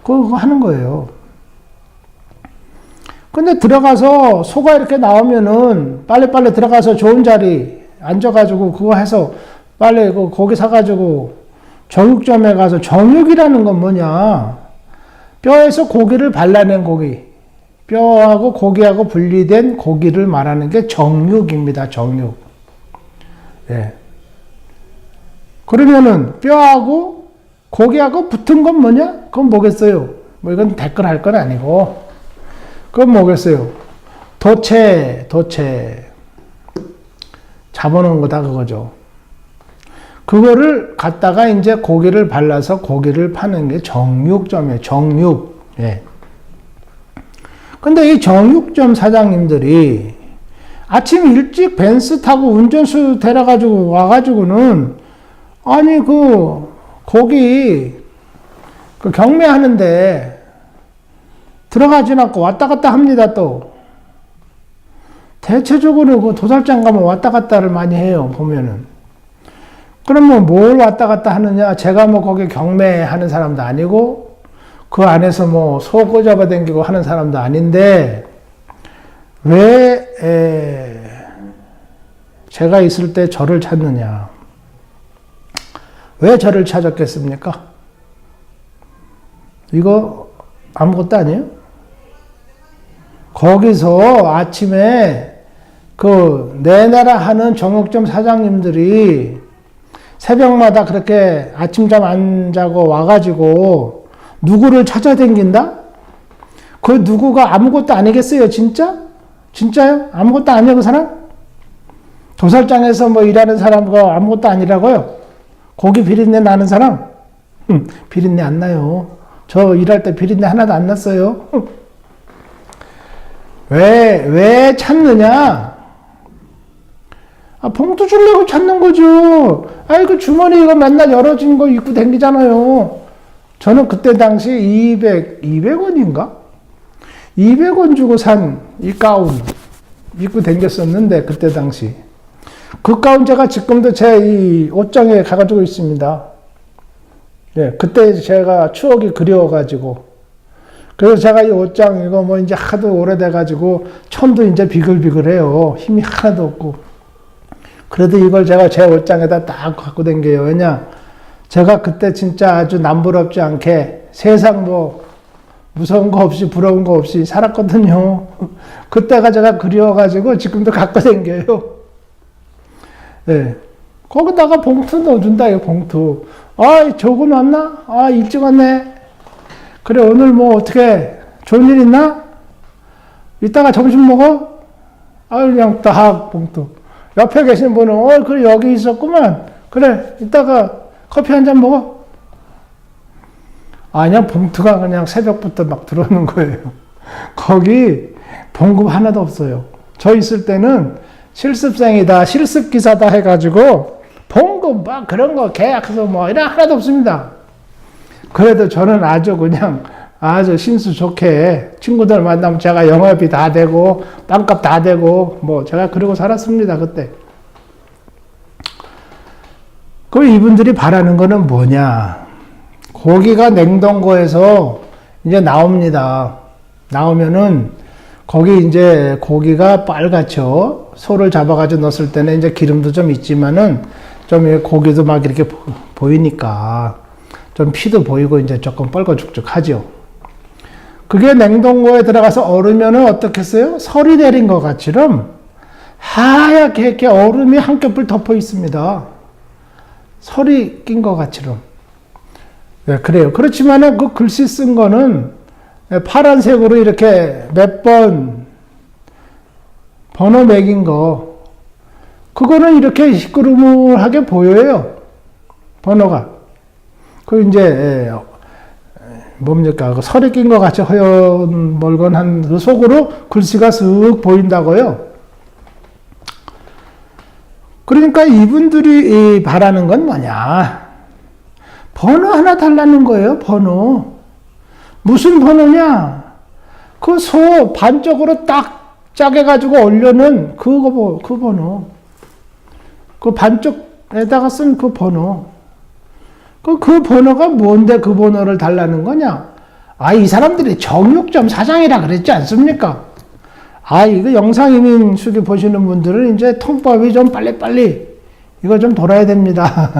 그거 하는 거예요. 근데 들어가서 소가 이렇게 나오면은 빨리 들어가서 좋은 자리 앉아가지고 그거 해서 빨리 고기 사가지고 정육점에 가서 정육이라는 건 뭐냐? 뼈에서 고기를 발라낸 고기. 뼈하고 고기하고 분리된 고기를 말하는 게 정육입니다. 정육. 예. 그러면은 뼈하고 고기하고 붙은 건 뭐냐? 그건 뭐겠어요? 이건 댓글 할 건 아니고. 그건 뭐겠어요? 도체. 잡아놓은 거다 그거죠. 그거를 갖다가 이제 고기를 발라서 고기를 파는 게 정육점이에요. 정육. 예. 근데 이 정육점 사장님들이 아침 일찍 벤츠 타고 운전수 데려가지고 와가지고는 아니 고기 경매하는데 들어가진 않고 왔다 갔다 합니다. 또 대체적으로 도살장 가면 왔다 갔다를 많이 해요. 보면은. 그러면 뭘 왔다 갔다 하느냐? 제가 거기 경매하는 사람도 아니고 그 안에서 소 꼬잡아 다니고 하는 사람도 아닌데 왜 제가 있을 때 저를 찾느냐? 왜 저를 찾았겠습니까? 이거 아무것도 아니에요? 거기서 아침에 내나라 하는 정육점 사장님들이 새벽마다 그렇게 아침잠 안 자고 와가지고 누구를 찾아댕긴다? 그 누구가 아무것도 아니겠어요, 진짜? 진짜요? 아무것도 아니야, 그 사람? 도살장에서 뭐 일하는 사람과 아무것도 아니라고요? 고기 비린내 나는 사람? 비린내 안 나요. 저 일할 때 비린내 하나도 안 났어요. 왜 찾느냐? 봉투 주려고 찾는 거죠. 그 주머니 이거 맨날 열어진 거 입고 댕기잖아요. 저는 그때 당시 200원인가? 200원 주고 산 이 가운 입고 댕겼었는데, 그때 당시. 그 가운 제가 지금도 제 이 옷장에 가가지고 있습니다. 예, 그때 제가 추억이 그리워가지고. 그래서 제가 이 옷장 이거 뭐 이제 하도 오래돼가지고 천도 이제 비글비글해요. 힘이 하나도 없고. 그래도 이걸 제가 제 옷장에다 딱 갖고 댕겨요. 왜냐? 제가 그때 진짜 아주 남부럽지 않게 세상 뭐 무서운 거 없이 부러운 거 없이 살았거든요. 그때가 제가 그리워가지고 지금도 갖고 댕겨요. 네. 거기다가 봉투 넣어준다, 이 봉투. 조금 왔나? 일찍 왔네. 그래, 오늘 뭐 어떻게 좋은 일 있나? 이따가 점심 먹어? 그냥 딱 봉투. 옆에 계신 분은, 그래, 여기 있었구만. 그래, 이따가 커피 한 잔 먹어. 그냥 봉투가 그냥 새벽부터 막 들어오는 거예요. 거기 봉급 하나도 없어요. 저 있을 때는 실습생이다, 실습기사다 해가지고 봉급 막 그런 거 계약서 뭐 이런 하나도 없습니다. 그래도 저는 아주 그냥 아주 신수 좋게 친구들 만나면 제가 영업이 다 되고 빵값 다 되고 뭐 제가 그러고 살았습니다, 그때. 그럼 이분들이 바라는 거는 뭐냐? 고기가 냉동고에서 이제 나옵니다. 나오면은 거기 이제 고기가 빨갛죠. 소를 잡아가지고 넣었을 때는 이제 기름도 좀 있지만은 좀 고기도 막 이렇게 보이니까 좀 피도 보이고 이제 조금 뻘거죽죽하죠. 그게 냉동고에 들어가서 얼으면은 어떻겠어요? 설이 내린 것 같이럼 하얗게 이렇게 얼음이 한 겹을 덮어 있습니다. 설이 낀 것 같이럼. 네, 그래요. 그렇지만은 그 글씨 쓴 거는 파란색으로 이렇게 몇 번 번호 매긴 거, 그거는 이렇게 시끄러움하게 보여요. 번호가. 그 이제 뭡니까? 그 설이 낀 것 같이 허연 멀건한 그 속으로 글씨가 쓱 보인다고요. 그러니까 이분들이 바라는 건 뭐냐? 번호 하나 달라는 거예요, 번호. 무슨 번호냐? 그 소 반쪽으로 딱 짜게가지고 올려놓은 그 번호. 그 반쪽에다가 쓴 그 번호. 그 번호가 뭔데 그 번호를 달라는 거냐? 이 사람들이 정육점 사장이라 그랬지 않습니까? 이거 영상이민 수기 보시는 분들은 이제 통법이 좀 빨리빨리 이거 좀 돌아야 됩니다.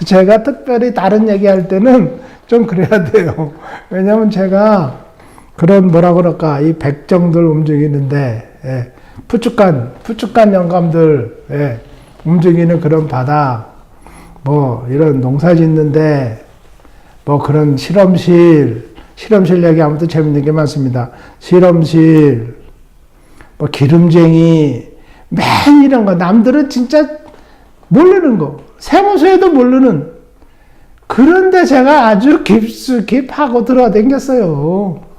제가 특별히 다른 얘기할 때는 좀 그래야 돼요. 왜냐면 제가 그런 뭐라 그럴까, 이 백정들 움직이는데, 푸쭉한 영감들, 움직이는 그런 바다, 뭐, 이런 농사 짓는데, 뭐 그런 실험실 얘기하면 또 재밌는 게 많습니다. 실험실, 뭐 기름쟁이, 맨 이런 거, 남들은 진짜 모르는 거, 세무서에도 모르는, 그런데 제가 아주 깊숙이 파고 들어다녔어요.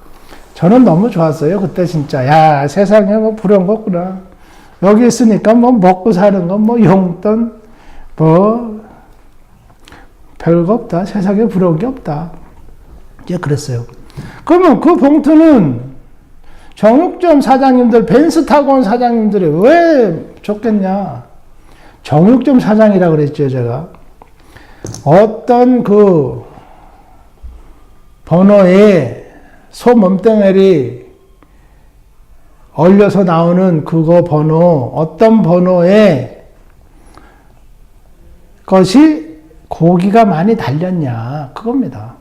저는 너무 좋았어요. 그때 진짜. 세상에 뭐 부러운 거 없구나. 여기 있으니까 뭐 먹고 사는 거, 뭐 용돈, 뭐 별거 없다. 세상에 부러운 게 없다. 이제 그랬어요. 그러면 그 봉투는 정육점 사장님들, 벤츠 타고 온 사장님들이 왜 줬겠냐? 정육점 사장이라 그랬죠, 제가. 어떤 그 번호에 소 몸뚱아리 얼려서 나오는 그거 번호, 어떤 번호에 것이 고기가 많이 달렸냐, 그겁니다.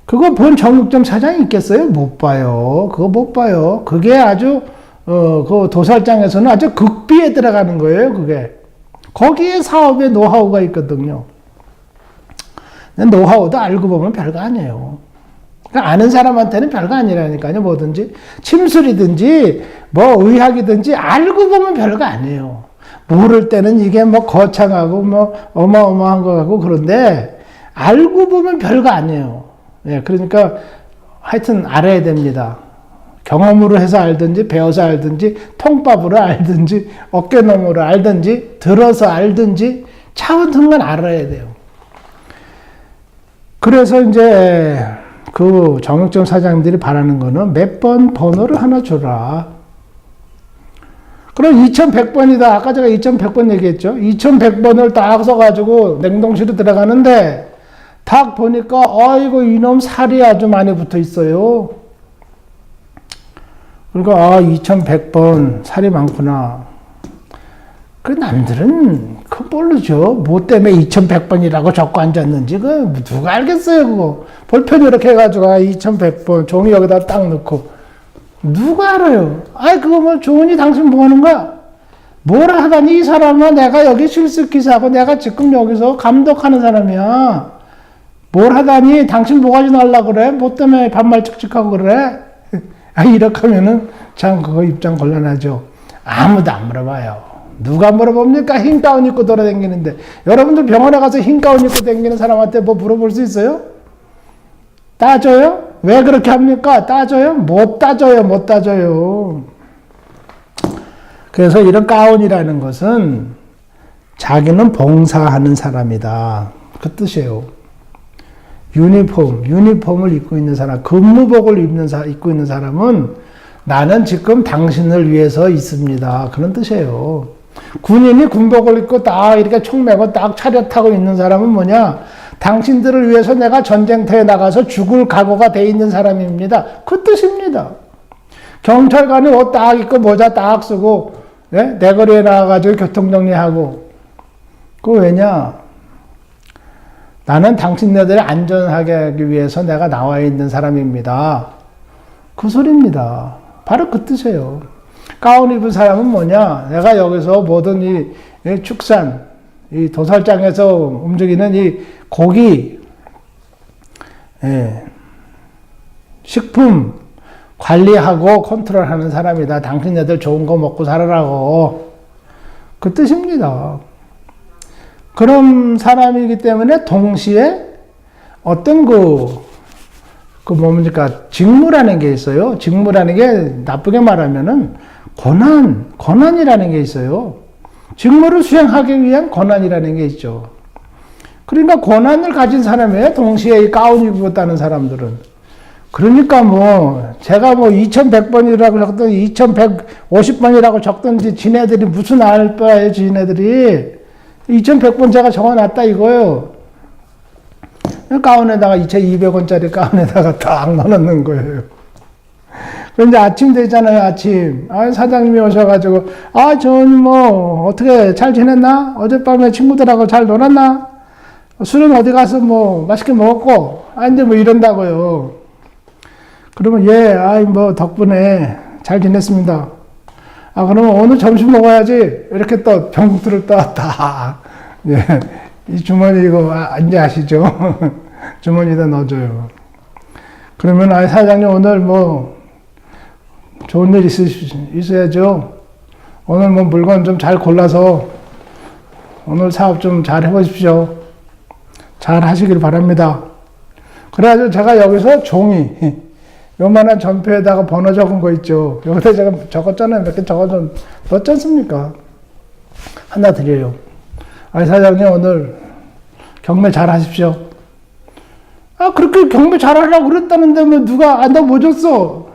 그거 본 정육점 사장이 있겠어요? 못 봐요. 그거 못 봐요. 그게 아주 그 도살장에서는 아주 극비에 들어가는 거예요, 그게. 거기에 사업의 노하우가 있거든요. 노하우도 알고 보면 별거 아니에요. 그러니까 아는 사람한테는 별거 아니라니까요. 뭐든지 침술이든지 뭐 의학이든지 알고 보면 별거 아니에요. 모를 때는 이게 뭐 거창하고 뭐 어마어마한 거 같고 그런데 알고 보면 별거 아니에요. 예, 그러니까 하여튼 알아야 됩니다. 경험으로 해서 알든지 배워서 알든지 통밥으로 알든지 어깨너머로 알든지 들어서 알든지 차원순간 알아야 돼요. 그래서 이제 그 정육점 사장님들이 바라는 거는 몇 번 번호를 하나 줘라. 그럼 2100번이다. 아까 제가 2100번 얘기했죠. 2100번을 딱 써가지고 냉동실에 들어가는데 딱 보니까 아이고 이놈 살이 아주 많이 붙어 있어요. 그러니까 2100번 살이 많구나. 그 남들은 그거 모르죠. 뭐 때문에 2100번이라고 적고 앉았는지 그 누가 알겠어요. 그거 볼펜 이렇게 해가지고 2100번 종이 여기다 딱 넣고 누가 알아요? 아이 그거 뭐 좋으니 당신 뭐 하는 거야? 뭐라 하다니 이 사람은 내가 여기 실습기사고 내가 지금 여기서 감독하는 사람이야. 뭘 하다니 당신 뭐가지 날라 그래? 뭐 때문에 반말 칙칙하고 그래? 이렇게 하면은 참 그거 입장 곤란하죠. 아무도 안 물어봐요. 누가 물어봅니까? 흰 가운 입고 돌아다니는데. 여러분들 병원에 가서 흰 가운 입고 다니는 사람한테 뭐 물어볼 수 있어요? 따져요? 왜 그렇게 합니까? 따져요? 못 따져요. 못 따져요. 그래서 이런 가운이라는 것은 자기는 봉사하는 사람이다. 그 뜻이에요. 유니폼을 입고 있는 사람, 근무복을 입고 있는 사람은 나는 지금 당신을 위해서 있습니다. 그런 뜻이에요. 군인이 군복을 입고 딱 이렇게 총 메고 딱 차렷하고 있는 사람은 뭐냐? 당신들을 위해서 내가 전쟁터에 나가서 죽을 각오가 돼 있는 사람입니다. 그 뜻입니다. 경찰관이 옷 딱 입고 모자 딱 쓰고 내거리에 나와가지고 교통정리하고 그거 왜냐? 나는 당신네들을 안전하게 하기 위해서 내가 나와 있는 사람입니다. 그 소리입니다. 바로 그 뜻이에요. 가운 입은 사람은 뭐냐? 내가 여기서 모든 이 축산, 이 도살장에서 움직이는 이 고기, 식품 관리하고 컨트롤하는 사람이다. 당신네들 좋은 거 먹고 살으라고. 그 뜻입니다. 그런 사람이기 때문에 동시에 어떤 뭡니까? 직무라는 게 있어요. 직무라는 게 나쁘게 말하면은 권한이라는 게 있어요. 직무를 수행하기 위한 권한이라는 게 있죠. 그러니까 권한을 가진 사람이에요. 동시에 이 가운 입었다는 사람들은. 그러니까 제가 2100번이라고 적든지 2150번이라고 적든지 지네들이 무슨 알 바예요, 지네들이. 2100번 제가 적어놨다 이거예요. 가운에다가 2200원짜리 가운에다가 딱 넣어놓는 거예요. 그런데 아침 되잖아요, 아침. 사장님이 오셔가지고, 저는 어떻게 잘 지냈나? 어젯밤에 친구들하고 잘 놀았나? 술은 어디 가서 맛있게 먹었고? 이제 이런다고요. 그러면, 덕분에 잘 지냈습니다. 그러면 오늘 점심 먹어야지. 이렇게 또 병뚜를 딱, 이 주머니 이거 이제 아시죠? 주머니에다 넣어줘요. 그러면, 사장님 오늘 좋은 일 있어야죠. 오늘 물건 좀 잘 골라서 오늘 사업 좀 잘 해보십시오. 잘 하시길 바랍니다. 그래가지고 제가 여기서 종이, 요만한 전표에다가 번호 적은 거 있죠. 여기다 제가 적었잖아요. 몇 개 넣었지 않습니까? 하나 드려요. 사장님 오늘 경매 잘 하십시오. 그렇게 경매 잘 하려고 그랬다는데 누가, 너 뭐 줬어?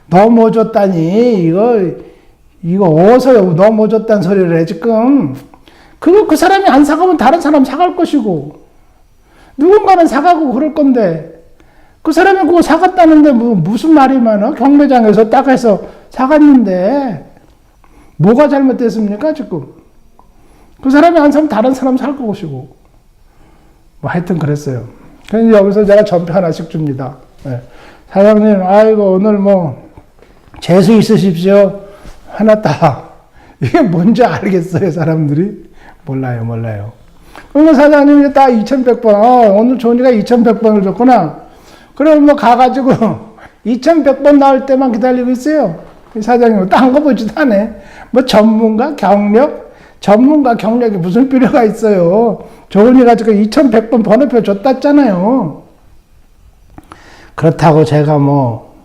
너 뭐 줬다니? 이거 어디서 너 뭐 줬다는 소리를 해, 지금. 그 사람이 안 사가면 다른 사람 사갈 것이고, 누군가는 사가고 그럴 건데, 그 사람이 그거 사갔다는데 무슨 말이 많아? 경매장에서 딱 해서 사갔는데, 뭐가 잘못됐습니까, 지금? 그 사람이 안 사면 다른 사람 살 것이고. 하여튼 그랬어요. 그래서 여기서 제가 전표 하나씩 줍니다. 사장님, 오늘 재수 있으십시오. 하나 딱. 이게 뭔지 알겠어요, 사람들이? 몰라요. 그러면 사장님이 딱 2100번, 오늘 조은이가 2100번을 줬구나. 그럼 뭐 가가지고 2100번 나올 때만 기다리고 있어요. 사장님은 딴 거 보지도 않아. 뭐 전문가 경력이 무슨 필요가 있어요. 조은이가 지금 2100번 번호표 줬다잖아요. 그렇다고 제가 뭐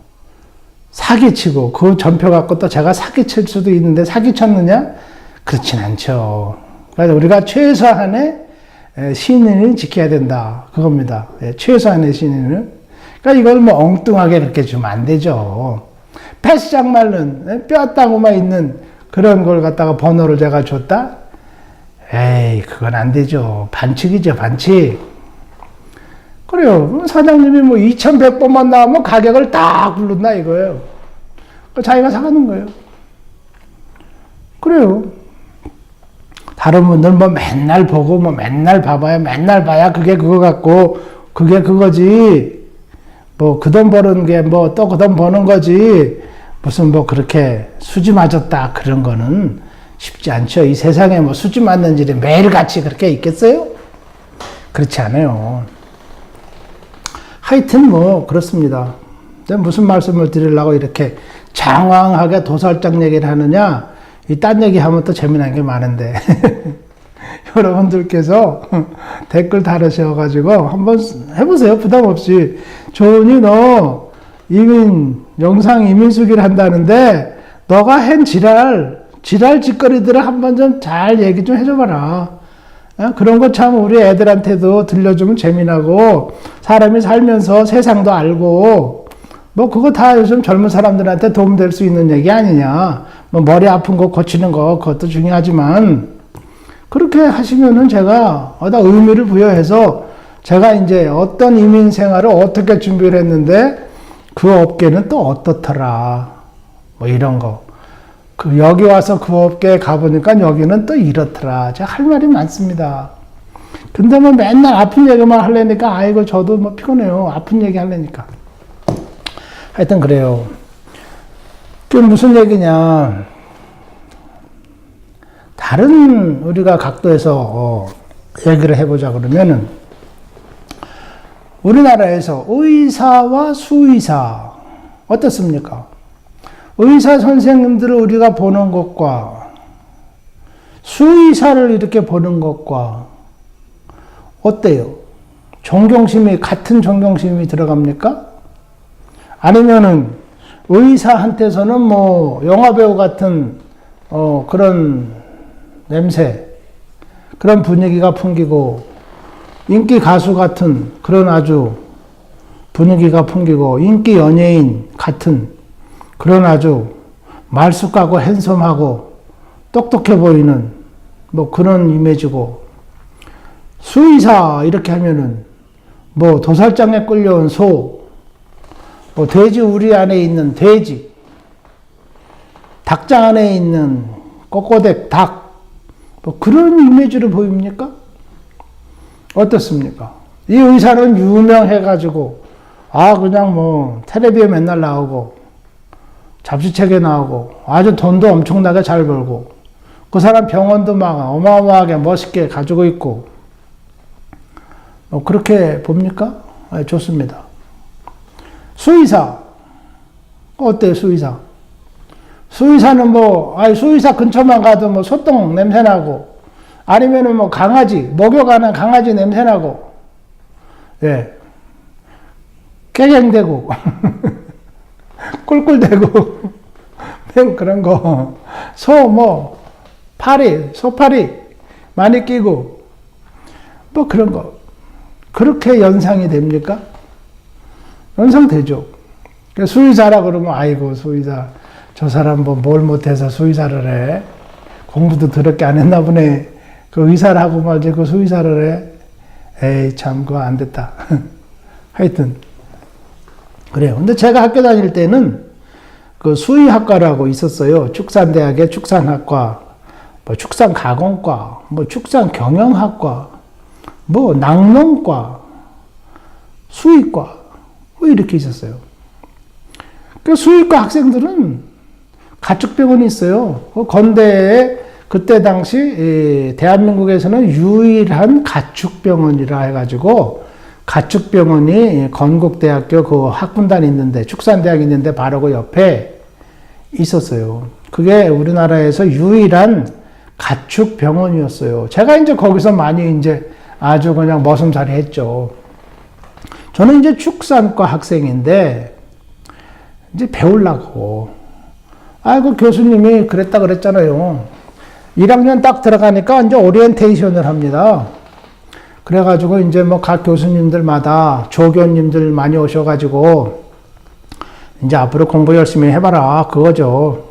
사기치고 그 전표 갖고 또 제가 사기칠 수도 있는데 사기쳤느냐? 그렇진 않죠. 그래서 우리가 최소한의 신인을 지켜야 된다. 그겁니다. 최소한의 신인을. 그러니까 이걸 뭐 엉뚱하게 그렇게 주면 안 되죠. 패시장 말른 뼈다구만 있는 그런 걸 갖다가 번호를 제가 줬다? 에이, 그건 안 되죠. 반칙이죠, 반칙. 그래요. 사장님이 뭐 2100번만 나오면 가격을 딱 부른다 이거예요. 자기가 사가는 거예요. 그래요. 다른 분들 뭐 맨날 보고 뭐 맨날 봐야 그게 그거 같고 그게 그거지. 뭐 그 돈 버는 게 뭐 또 그 돈 버는 거지. 무슨 뭐 그렇게 수지 맞았다 그런 거는 쉽지 않죠. 이 세상에 뭐 수지 맞는 일이 매일같이 그렇게 있겠어요? 그렇지 않아요. 하여튼 뭐 그렇습니다. 무슨 말씀을 드리려고 이렇게 장황하게 도살장 얘기를 하느냐? 이 딴 얘기하면 또 재미난 게 많은데 여러분들께서 댓글 달으셔가지고 한번 해보세요. 부담 없이. 조은이 너 영상 이민수기를 한다는데 너가 한 지랄 짓거리들을 한번 좀 잘 얘기 좀 해줘봐라. 그런 거 참 우리 애들한테도 들려주면 재미나고 사람이 살면서 세상도 알고 뭐 그거 다 요즘 젊은 사람들한테 도움될 수 있는 얘기 아니냐. 뭐 머리 아픈 거 고치는 거 그것도 중요하지만 그렇게 하시면은 제가 의미를 부여해서 제가 이제 어떤 이민 생활을 어떻게 준비를 했는데 그 업계는 또 어떻더라. 뭐 이런 거. 여기 와서 그 업계에 가보니까 여기는 또 이렇더라. 제가 할 말이 많습니다. 근데 뭐 맨날 아픈 얘기만 하려니까 아이고 저도 뭐 피곤해요. 아픈 얘기 하려니까. 하여튼 그래요. 그게 무슨 얘기냐. 다른 우리가 각도에서 얘기를 해보자 그러면은 우리나라에서 의사와 수의사 어떻습니까? 의사 선생님들을 우리가 보는 것과 수의사를 이렇게 보는 것과 어때요? 같은 존경심이 들어갑니까? 아니면은 의사한테서는 뭐 영화배우 같은 그런 냄새, 그런 분위기가 풍기고 인기 가수 같은 그런 아주 분위기가 풍기고 인기 연예인 같은 그런 아주 말쑥하고 핸섬하고 똑똑해 보이는 뭐 그런 이미지고 수의사 이렇게 하면은 뭐 도살장에 끌려온 소, 뭐 돼지 우리 안에 있는 돼지, 닭장 안에 있는 꼬꼬댁 닭, 뭐 그런 이미지로 보입니까? 어떻습니까? 이 의사는 유명해가지고 그냥 뭐 텔레비에 맨날 나오고 잡지책에 나오고 아주 돈도 엄청나게 잘 벌고 그 사람 병원도 막 어마어마하게 멋있게 가지고 있고 그렇게 봅니까? 좋습니다. 수의사 어때요? 수의사는 수의사 근처만 가도 뭐 소똥 냄새 나고 아니면은 뭐 강아지 목욕하는 강아지 냄새 나고 깨갱대고 꿀꿀대고 그런 거 소파리 많이 끼고 뭐 그런 거 그렇게 연상이 됩니까? 연상되죠. 수의사라 그러면 아이고 수의사 저 사람 뭘 못해서 수의사를 해 공부도 더럽게 안 했나 보네 그 의사를 하고 말지 그 수의사를 해 에이 참 그거 안 됐다. 하여튼 그래요. 근데 제가 학교 다닐 때는 그 수의학과라고 있었어요. 축산대학의 축산학과, 뭐 축산가공과, 뭐 축산경영학과, 뭐 낙농과, 수의과, 뭐 이렇게 있었어요. 그 수의과 학생들은 가축병원이 있어요. 그 건대에 그때 당시 대한민국에서는 유일한 가축병원이라 해가지고 가축병원이 건국대학교 그 학군단이 있는데 축산대학이 있는데 바로 그 옆에 있었어요. 그게 우리나라에서 유일한 가축병원이었어요. 제가 이제 거기서 많이 이제 아주 그냥 머슴살이 했죠. 저는 이제 축산과 학생인데 이제 배우려고. 그 교수님이 그랬다 그랬잖아요. 1학년 딱 들어가니까 이제 오리엔테이션을 합니다. 그래가지고 이제 뭐 각 교수님들마다 조교님들 많이 오셔가지고 이제 앞으로 공부 열심히 해봐라 그거죠.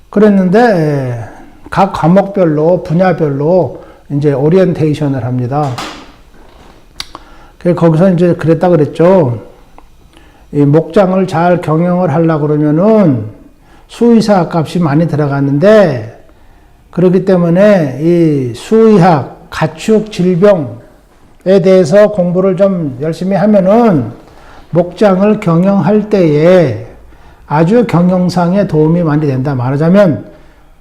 그랬는데 각 과목별로 분야별로 이제 오리엔테이션을 합니다. 거기서 이제 그랬다 그랬죠. 이 목장을 잘 경영을 하려고 그러면은 수의사 값이 많이 들어가는데 그렇기 때문에 이 수의학, 가축 질병에 대해서 공부를 좀 열심히 하면은 목장을 경영할 때에 아주 경영상에 도움이 많이 된다. 말하자면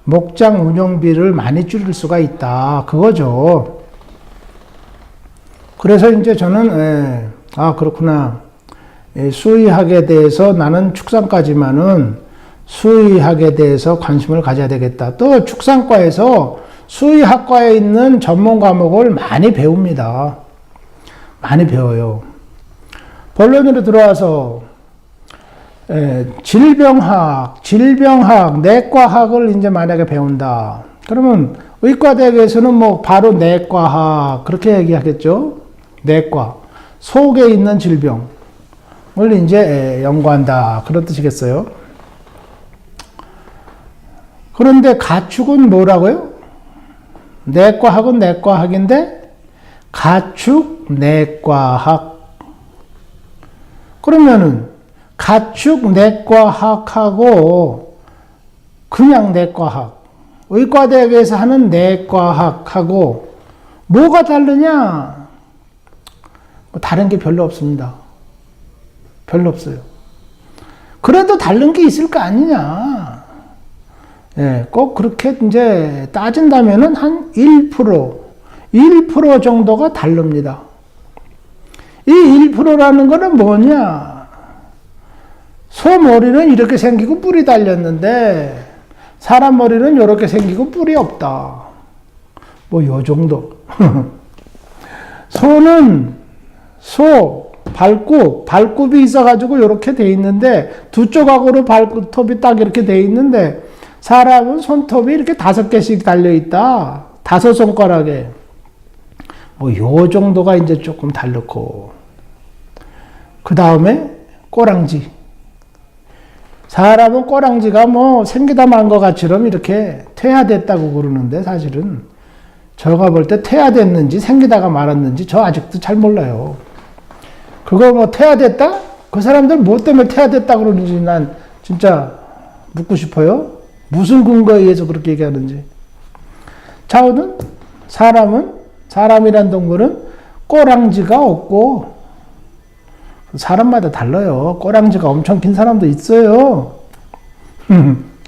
목장 운영비를 많이 줄일 수가 있다. 그거죠. 그래서 이제 저는 그렇구나. 수의학에 대해서 나는 축산까지만은 수의학에 대해서 관심을 가져야 되겠다. 또 축산과에서 수의학과에 있는 전문 과목을 많이 배웁니다. 많이 배워요. 본론으로 들어와서 질병학, 내과학을 이제 만약에 배운다. 그러면 의과대학에서는 뭐 바로 내과학 그렇게 얘기하겠죠. 내과, 속에 있는 질병을 이제 연구한다. 그런 뜻이겠어요. 그런데 가축은 뭐라고요? 내과학은 내과학인데 가축 내과학. 그러면은 가축 내과학하고 그냥 내과학, 의과대학에서 하는 내과학하고 뭐가 다르냐? 다른 게 별로 없습니다. 별로 없어요. 그래도 다른 게 있을 거 아니냐? 꼭 그렇게 이제 따진다면은 한 1% 정도가 다릅니다. 이 1%라는 거는 뭐냐? 소 머리는 이렇게 생기고 뿔이 달렸는데 사람 머리는 이렇게 생기고 뿔이 없다. 뭐 요 정도. 소는 발굽이 있어가지고 이렇게 돼 있는데 두 조각으로 발톱이 딱 이렇게 돼 있는데 사람은 손톱이 이렇게 5개씩 달려있다. 5손가락에. 뭐, 요 정도가 이제 조금 다르고. 그 다음에, 꼬랑지. 사람은 꼬랑지가 뭐, 생기다 만 것 같이럼 이렇게 퇴화됐다고 그러는데, 사실은. 제가 볼 때 퇴화됐는지, 생기다가 말았는지, 저 아직도 잘 몰라요. 그거 뭐, 퇴화됐다? 그 사람들 뭐 때문에 퇴화됐다 그러는지 난 진짜 묻고 싶어요. 무슨 근거에 의해서 그렇게 얘기하는지. 자우는 사람이란 동물은 꼬랑지가 없고 사람마다 달라요. 꼬랑지가 엄청 긴 사람도 있어요.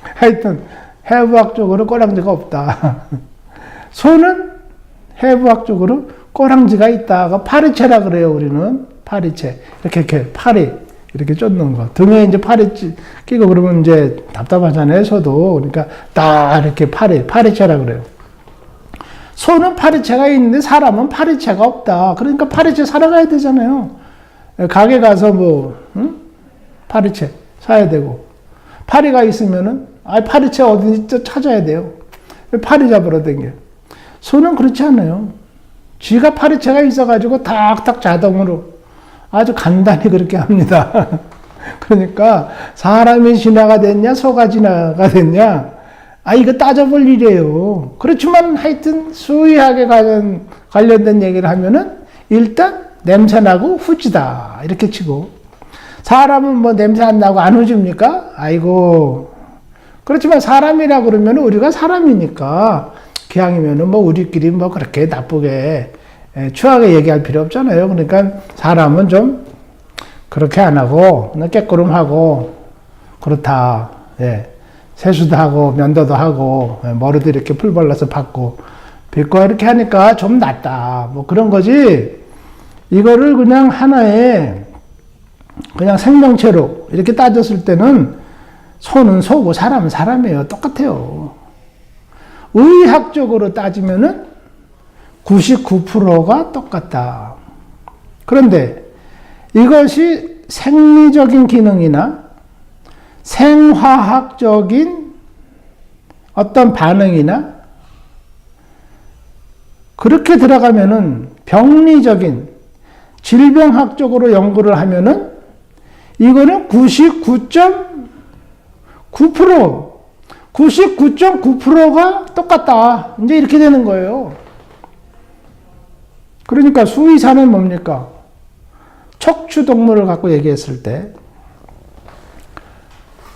하여튼 해부학적으로 꼬랑지가 없다. 소는 해부학적으로 꼬랑지가 있다가 파리채라 그래요. 우리는 파리채. 이렇게 파리 이렇게 쫓는 거. 등에 이제 파리 끼고 그러면 이제 답답하잖아요, 소도. 그러니까 딱 이렇게 파리채라 그래요. 소는 파리채가 있는데 사람은 파리채가 없다. 그러니까 파리채 사러 가야 되잖아요. 가게 가서 파리채 사야 되고. 파리가 있으면은, 파리채 어디 찾아야 돼요. 파리 잡으러 다녀. 소는 그렇지 않아요. 쥐가 파리채가 있어가지고 탁탁 자동으로 아주 간단히 그렇게 합니다. 그러니까 사람이 진화가 됐냐 소가 진화가 됐냐 이거 따져볼 일이에요. 그렇지만 하여튼 수의학에 관련된 얘기를 하면은 일단 냄새나고 후지다 이렇게 치고 사람은 뭐 냄새 안 나고 안 후집니까? 아이고 그렇지만 사람이라 그러면 우리가 사람이니까 기왕이면은 뭐 우리끼리 뭐 그렇게 나쁘게 추하게 얘기할 필요 없잖아요. 그러니까 사람은 좀 그렇게 안 하고 깨꾸름하고 그렇다. 세수도 하고 면도도 하고 머리도 이렇게 풀 발라서 빗고 이렇게 하니까 좀 낫다. 뭐 그런 거지. 이거를 그냥 하나의 그냥 생명체로 이렇게 따졌을 때는 소는 소고 사람은 사람이에요. 똑같아요. 의학적으로 따지면은 99%가 똑같다. 그런데 이것이 생리적인 기능이나 생화학적인 어떤 반응이나 그렇게 들어가면은 병리적인 질병학적으로 연구를 하면은 이거는 99.9%가 똑같다. 이제 이렇게 되는 거예요. 그러니까 수의사는 뭡니까? 척추동물을 갖고 얘기했을 때,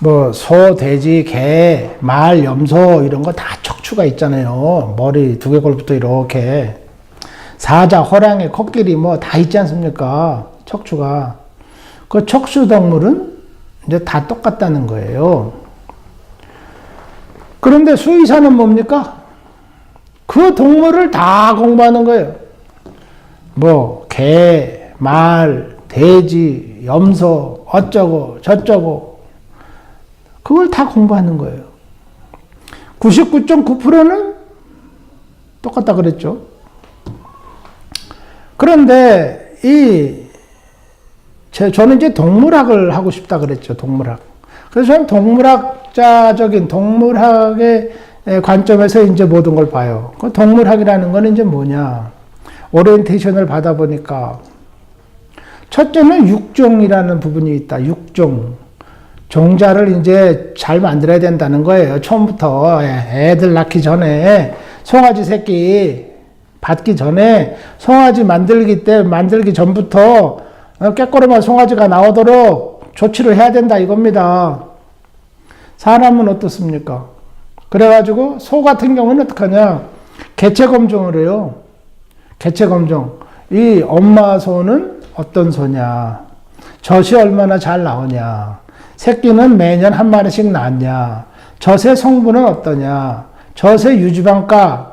뭐, 소, 돼지, 개, 말, 염소, 이런 거 다 척추가 있잖아요. 머리 두개골부터 이렇게. 사자, 호랑이, 코끼리 뭐 다 있지 않습니까? 척추가. 그 척추동물은 이제 다 똑같다는 거예요. 그런데 수의사는 뭡니까? 그 동물을 다 공부하는 거예요. 뭐, 개, 말, 돼지, 염소, 어쩌고, 저쩌고. 그걸 다 공부하는 거예요. 99.9%는 똑같다 그랬죠. 그런데 저는 이제 동물학을 하고 싶다 그랬죠. 동물학. 그래서 저는 동물학의 관점에서 이제 모든 걸 봐요. 그 동물학이라는 건 이제 뭐냐. 오리엔테이션을 받아보니까 첫째는 육종이라는 부분이 있다. 육종. 종자를 이제 잘 만들어야 된다는 거예요. 처음부터 애들 낳기 전에 송아지 새끼 받기 전에 송아지 만들기 전부터 깨꼬름한 송아지가 나오도록 조치를 해야 된다 이겁니다. 사람은 어떻습니까? 그래가지고 소 같은 경우는 어떡하냐? 개체 검정을 해요. 개체 검정. 이 엄마 소는 어떤 소냐? 젖이 얼마나 잘 나오냐? 새끼는 매년 한 마리씩 낳냐? 젖의 성분은 어떠냐? 젖의 유지방가.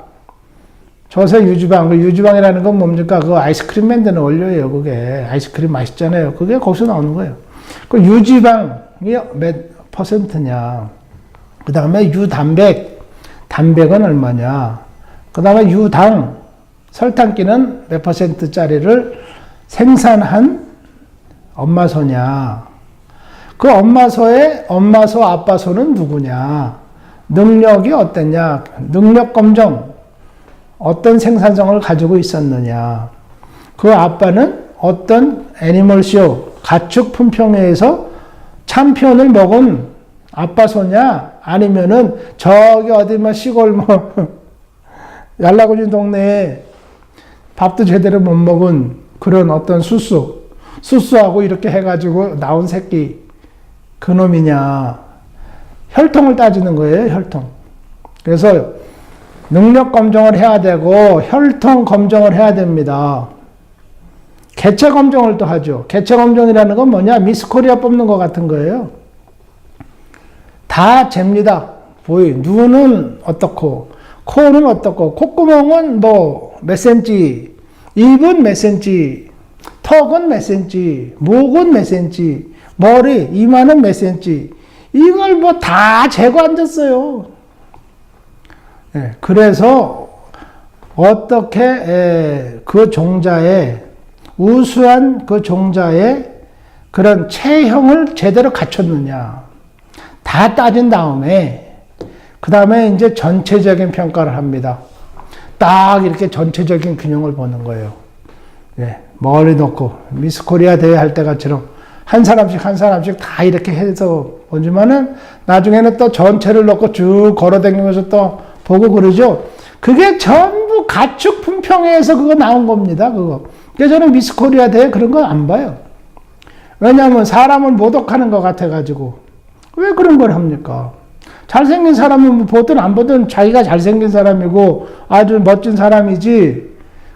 젖의 유지방. 그 유지방이라는 건 뭡니까? 그 아이스크림 만드는 원료예요. 그게. 아이스크림 맛있잖아요. 그게 거기서 나오는 거예요. 그 유지방이 몇 퍼센트냐? 그 다음에 유단백. 단백은 얼마냐? 그 다음에 유당. 설탕기는 몇 퍼센트짜리를 생산한 엄마소냐? 그 엄마소, 아빠소는 누구냐? 능력이 어땠냐? 능력 검정. 어떤 생산성을 가지고 있었느냐? 그 아빠는 어떤 애니멀쇼, 가축 품평회에서 챔피언을 먹은 아빠소냐? 아니면은 저기 어디 뭐 시골 뭐 yar라구진 동네에 밥도 제대로 못 먹은 그런 어떤 수수하고 이렇게 해가지고 나온 새끼 그놈이냐. 혈통을 따지는 거예요. 혈통. 그래서 능력 검정을 해야 되고 혈통 검정을 해야 됩니다. 개체 검정을 또 하죠. 개체 검정이라는 건 뭐냐? 미스 코리아 뽑는 것 같은 거예요. 다 잽니다. 눈은 어떻고 코는 어떻고 콧구멍은 뭐 몇 센치, 입은 몇 센치, 턱은 몇 센치, 목은 몇 센치, 머리, 이마는 몇 센치, 이걸 뭐 다 재고 앉았어요. 네, 그래서 어떻게 그 종자의 우수한 그 종자의 그런 체형을 제대로 갖췄느냐 다 따진 다음에 그 다음에 이제 전체적인 평가를 합니다. 딱 이렇게 전체적인 균형을 보는 거예요. 네, 멀리 놓고 미스 코리아 대회 할 때처럼 한 사람씩 다 이렇게 해서 보지만은 나중에는 또 전체를 놓고 쭉 걸어다니면서 또 보고 그러죠. 그게 전부 가축 품평회에서 그거 나온 겁니다. 그거. 그래서 저는 미스 코리아 대회 그런 거 안 봐요. 왜냐하면 사람을 모독하는 것 같아가지고. 왜 그런 걸 합니까? 잘생긴 사람은 보든 안 보든 자기가 잘생긴 사람이고 아주 멋진 사람이지.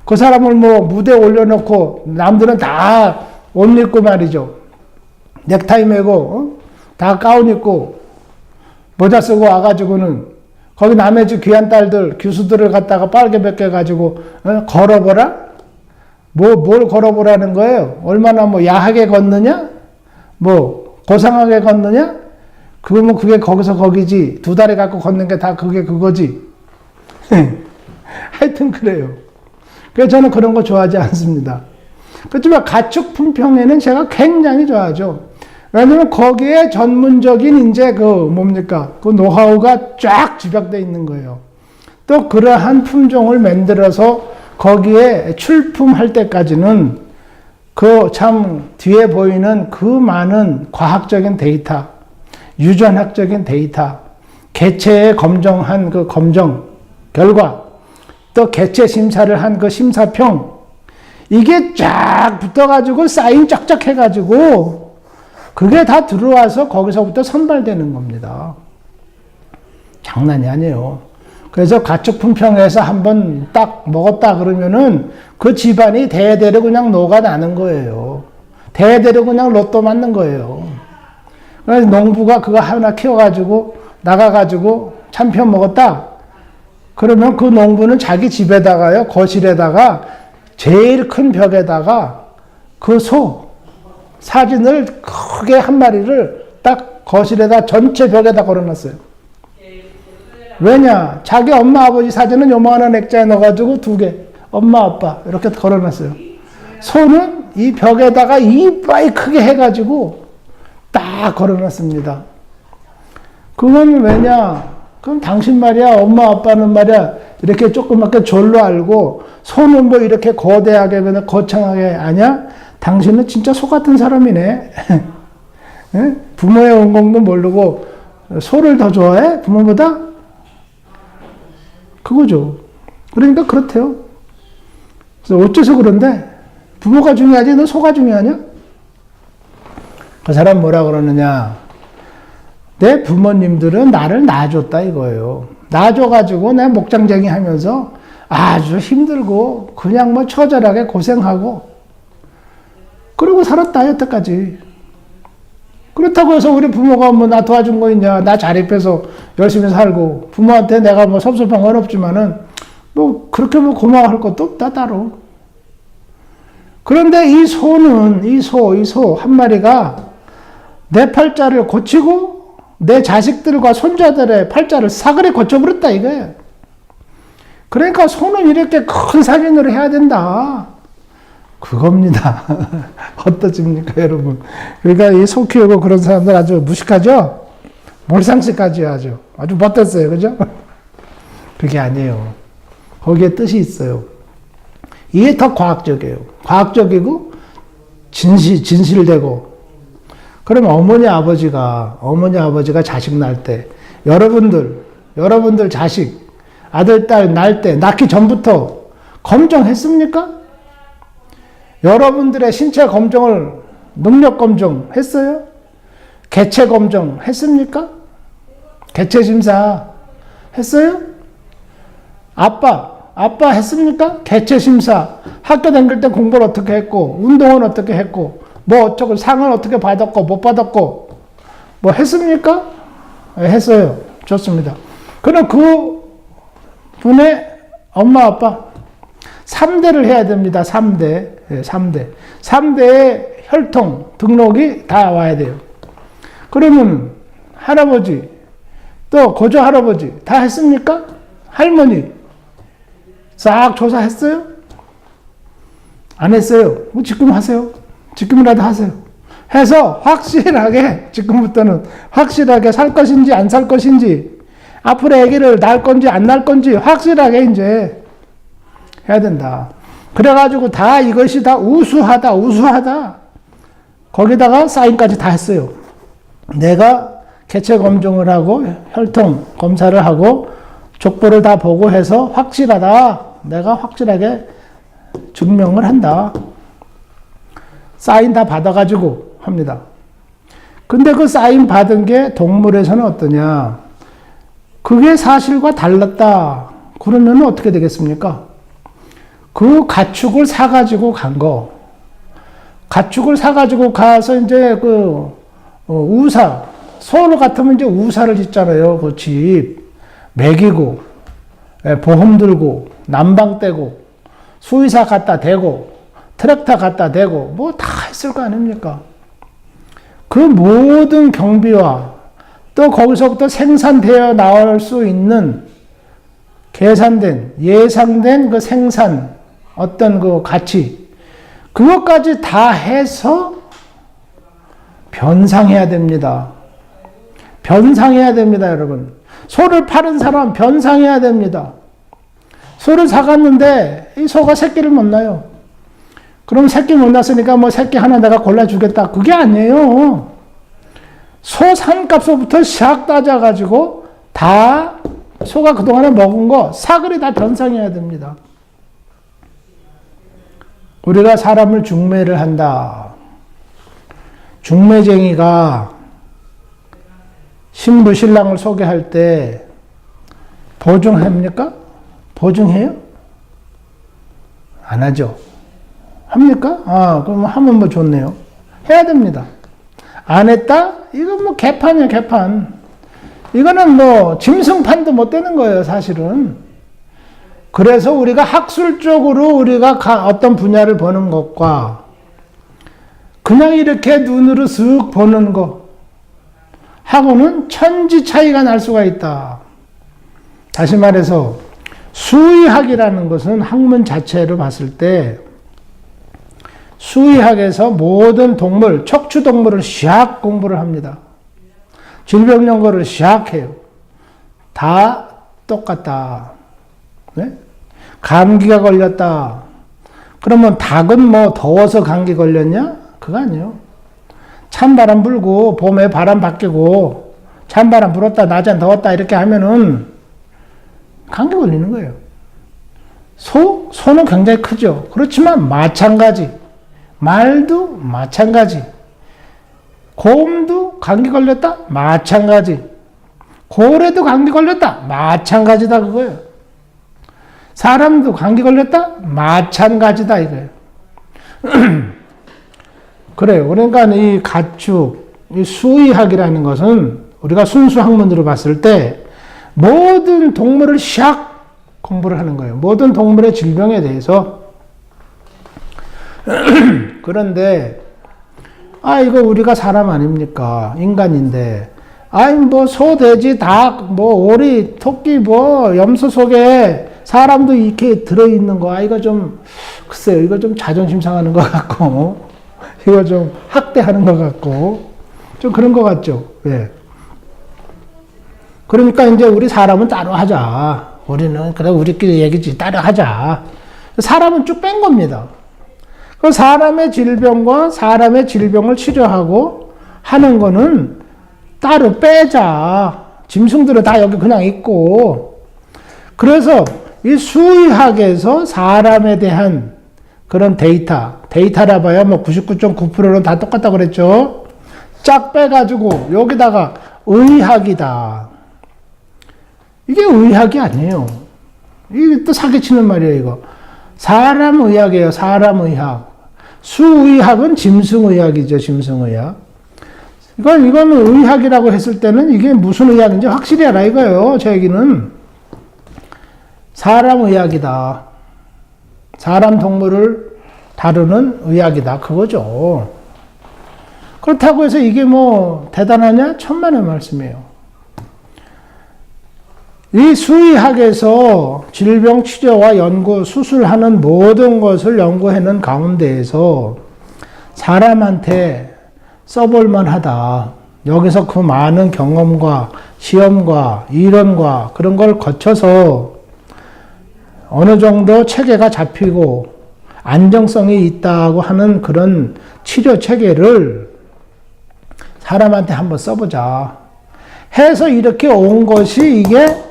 그 사람을 뭐 무대에 올려놓고 남들은 다 옷 입고 말이죠. 넥타이 메고 다 가운 입고 모자 쓰고 와가지고는 거기 남의 집 귀한 딸들, 교수들을 갖다가 빨개 벗겨가지고 걸어보라? 뭘 걸어보라는 거예요? 얼마나 뭐 야하게 걷느냐? 뭐 고상하게 걷느냐? 그러면 그게 거기서 거기지. 두 다리 갖고 걷는 게 다 그게 그거지. 하여튼 그래요. 그래서 저는 그런 거 좋아하지 않습니다. 그렇지만 가축 품평회는 제가 굉장히 좋아하죠. 왜냐면 거기에 전문적인 이제 그 노하우가 쫙 집약되어 있는 거예요. 또 그러한 품종을 만들어서 거기에 출품할 때까지는 그 참 뒤에 보이는 그 많은 과학적인 데이터, 유전학적인 데이터, 개체에 검정한 그 검정 결과, 또 개체 심사를 한 그 심사평, 이게 쫙 붙어가지고 사인 쫙쫙 해가지고 그게 다 들어와서 거기서부터 선발되는 겁니다. 장난이 아니에요. 그래서 가축품평회에서 한번 딱 먹었다 그러면은 그 집안이 대대로 그냥 녹아나는 거예요. 대대로 그냥 로또 맞는 거예요. 그래서 농부가 그거 하나 키워가지고 나가가지고 참편 먹었다. 그러면 그 농부는 자기 집에다가요, 거실에다가 제일 큰 벽에다가 그 소 사진을 크게 한 마리를 딱 거실에다 전체 벽에다 걸어놨어요. 왜냐? 자기 엄마 아버지 사진은 요만한 액자에 넣어가지고 2개 엄마 아빠 이렇게 걸어놨어요. 소는 이 벽에다가 이빨 크게 해가지고 딱 걸어놨습니다. 그건 왜냐? 그럼 당신 말이야, 엄마 아빠는 말이야 이렇게 조그맣게 졸로 알고 소는 뭐 이렇게 거대하게 그냥 거창하게 아냐? 당신은 진짜 소 같은 사람이네. 부모의 원공도 모르고 소를 더 좋아해? 부모보다? 그거죠. 그러니까 그렇대요. 그래서 어째서 그런데? 부모가 중요하지 너 소가 중요하냐? 그 사람 뭐라 그러느냐? 내 부모님들은 나를 낳아줬다 이거예요. 낳아줘가지고 내 목장쟁이 하면서 아주 힘들고 그냥 뭐 처절하게 고생하고 그러고 살았다 여태까지. 그렇다고 해서 우리 부모가 뭐 나 도와준 거 있냐? 나 자립해서 열심히 살고 부모한테 내가 뭐 섭섭한 건 없지만은 뭐 그렇게 뭐 고마워할 것도 없다 따로. 그런데 이 소 한 마리가 내 팔자를 고치고 내 자식들과 손자들의 팔자를 사그리 고쳐버렸다 이거예요. 그러니까 소는 이렇게 큰 사진으로 해야 된다. 그겁니다. 어떠십니까, 여러분? 그러니까 이 소 키우고 그런 사람들 아주 무식하죠? 몰상식까지 아주 못됐어요. 그죠? 그게 아니에요. 거기에 뜻이 있어요. 이게 더 과학적이에요. 과학적이고 진실되고. 그러면 어머니 아버지가 자식 낳을 때 여러분들 자식 아들 딸 낳을 때 낳기 전부터 검정했습니까? 여러분들의 신체 검정을 능력 검정 했어요? 개체 검정 했습니까? 개체 심사 했어요? 아빠 했습니까? 개체 심사. 학교 다닐 때 공부를 어떻게 했고, 운동은 어떻게 했고, 뭐 어쩌고 상은 어떻게 받았고 못 받았고 뭐 했습니까? 네, 했어요. 좋습니다. 그럼 그 분의 엄마 아빠 3대를 해야 됩니다. 3대. 네, 3대. 3대의 혈통 등록이 다 와야 돼요. 그러면 할아버지 또 고조 할아버지 다 했습니까? 할머니 싹 조사했어요? 안 했어요. 지금 하세요. 지금이라도 하세요. 해서 확실하게 지금부터는 확실하게 살 것인지 안 살 것인지 앞으로 아기를 낳을 건지 안 낳을 건지 확실하게 이제 해야 된다. 그래가지고 다 이것이 다 우수하다. 거기다가 사인까지 다 했어요. 내가 개체 검정을 하고 혈통 검사를 하고 족보를 다 보고 해서 확실하다. 내가 확실하게 증명을 한다. 사인 다 받아가지고 합니다. 근데 그 사인 받은 게 동물에서는 어떠냐? 그게 사실과 달랐다. 그러면 어떻게 되겠습니까? 그 가축을 사가지고 간 거. 가축을 사가지고 가서 이제 우사, 소 같으면 이제 우사를 짓잖아요. 그 집. 먹이고, 보험 들고, 난방 떼고, 수의사 갖다 대고, 트랙터 갖다 대고, 뭐 다 했을 거 아닙니까? 그 모든 경비와 또 거기서부터 생산되어 나올 수 있는 계산된, 예상된 그 생산, 어떤 그 가치, 그것까지 다 해서 변상해야 됩니다. 변상해야 됩니다, 여러분. 소를 파는 사람 변상해야 됩니다. 소를 사갔는데 이 소가 새끼를 못 낳아요. 그럼 새끼 못 낳았으니까 뭐 새끼 하나 내가 골라주겠다. 그게 아니에요. 소 산값부터 시작 따져가지고 다 소가 그동안에 먹은 거 사글이 다 변상해야 됩니다. 우리가 사람을 중매를 한다. 중매쟁이가 신부 신랑을 소개할 때 보증합니까? 보증해요? 안 하죠. 합니까? 그럼 하면 뭐 좋네요. 해야 됩니다. 안 했다? 이건 뭐 개판이야, 개판. 이거는 뭐 짐승판도 못 되는 거예요, 사실은. 그래서 우리가 학술적으로 우리가 어떤 분야를 보는 것과 그냥 이렇게 눈으로 쓱 보는 거 하고는 천지 차이가 날 수가 있다. 다시 말해서 수의학이라는 것은 학문 자체로 봤을 때 수의학에서 모든 동물, 척추동물을 시학 공부를 합니다. 질병 연구를 시작해요. 다 똑같다. 네? 감기가 걸렸다. 그러면 닭은 뭐 더워서 감기 걸렸냐? 그거 아니에요. 찬바람 불고 봄에 바람 바뀌고 찬바람 불었다 낮엔 더웠다 이렇게 하면은 감기 걸리는 거예요. 소는 굉장히 크죠. 그렇지만 마찬가지. 말도 마찬가지. 곰도 감기 걸렸다? 마찬가지. 고래도 감기 걸렸다? 마찬가지다 그거예요. 사람도 감기 걸렸다? 마찬가지다 이거예요. 그래요. 그러니까 이 가축, 이 수의학이라는 것은 우리가 순수 학문으로 봤을 때 모든 동물을 시학 공부를 하는 거예요. 모든 동물의 질병에 대해서. 그런데 이거 우리가 사람 아닙니까? 인간인데. 뭐 소, 돼지, 닭, 뭐 오리, 토끼, 뭐 염소 속에 사람도 이렇게 들어있는 거. 이거 좀 글쎄요. 이거 좀 자존심 상하는 것 같고 이거 좀 학대하는 것 같고 좀 그런 것 같죠. 예. 그러니까 이제 우리 사람은 따로 하자. 우리는 그래 우리끼리 얘기지 따로 하자. 사람은 쭉 뺀 겁니다. 그 사람의 질병과 사람의 질병을 치료하고 하는 거는 따로 빼자. 짐승들은 다 여기 그냥 있고. 그래서 이 수의학에서 사람에 대한 그런 데이터라 봐야 뭐 99.9%는 다 똑같다고 그랬죠. 쫙 빼가지고 여기다가 의학이다. 이게 의학이 아니에요. 이게 또 사기치는 말이에요, 이거. 사람 의학이에요, 사람 의학. 수의학은 짐승의학이죠, 짐승의학. 이거는 의학이라고 했을 때는 이게 무슨 의학인지 확실히 알아 이거예요, 제 얘기는. 사람 의학이다. 사람 동물을 다루는 의학이다. 그거죠. 그렇다고 해서 이게 뭐 대단하냐? 천만의 말씀이에요. 이 수의학에서 질병 치료와 연구, 수술하는 모든 것을 연구하는 가운데에서 사람한테 써볼만 하다. 여기서 그 많은 경험과 시험과 이론과 그런 걸 거쳐서 어느 정도 체계가 잡히고 안정성이 있다고 하는 그런 치료 체계를 사람한테 한번 써보자 해서 이렇게 온 것이 이게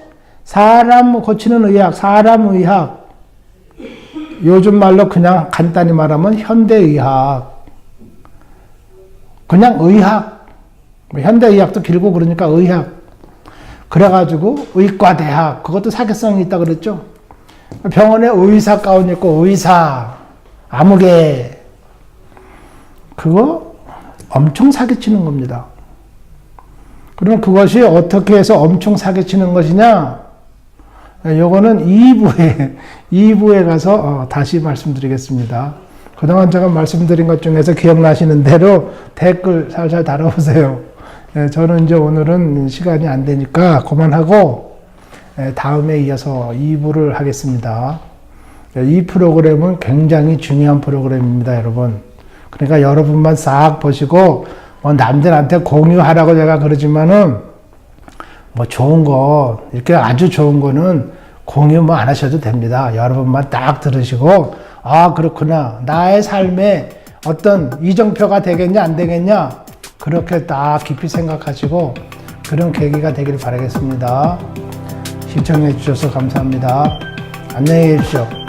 사람 고치는 의학, 사람 의학. 요즘 말로 그냥 간단히 말하면 현대의학. 그냥 의학. 현대의학도 길고 그러니까 의학. 그래가지고 의과대학. 그것도 사기성이 있다 그랬죠. 병원에 의사 가운 입고 의사. 아무개. 그거 엄청 사기치는 겁니다. 그러면 그것이 어떻게 해서 엄청 사기치는 것이냐? 요거는 2부에 가서 다시 말씀드리겠습니다. 그동안 제가 말씀드린 것 중에서 기억나시는 대로 댓글 살살 달아보세요. 저는 이제 오늘은 시간이 안 되니까 그만하고 다음에 이어서 2부를 하겠습니다. 이 프로그램은 굉장히 중요한 프로그램입니다, 여러분. 그러니까 여러분만 싹 보시고 뭐 남들한테 공유하라고 제가 그러지만은 뭐 좋은 거, 이렇게 아주 좋은 거는 공유 뭐 안 하셔도 됩니다. 여러분만 딱 들으시고, 아, 그렇구나. 나의 삶에 어떤 이정표가 되겠냐, 안 되겠냐? 그렇게 딱 깊이 생각하시고, 그런 계기가 되길 바라겠습니다. 시청해 주셔서 감사합니다. 안녕히 계십시오.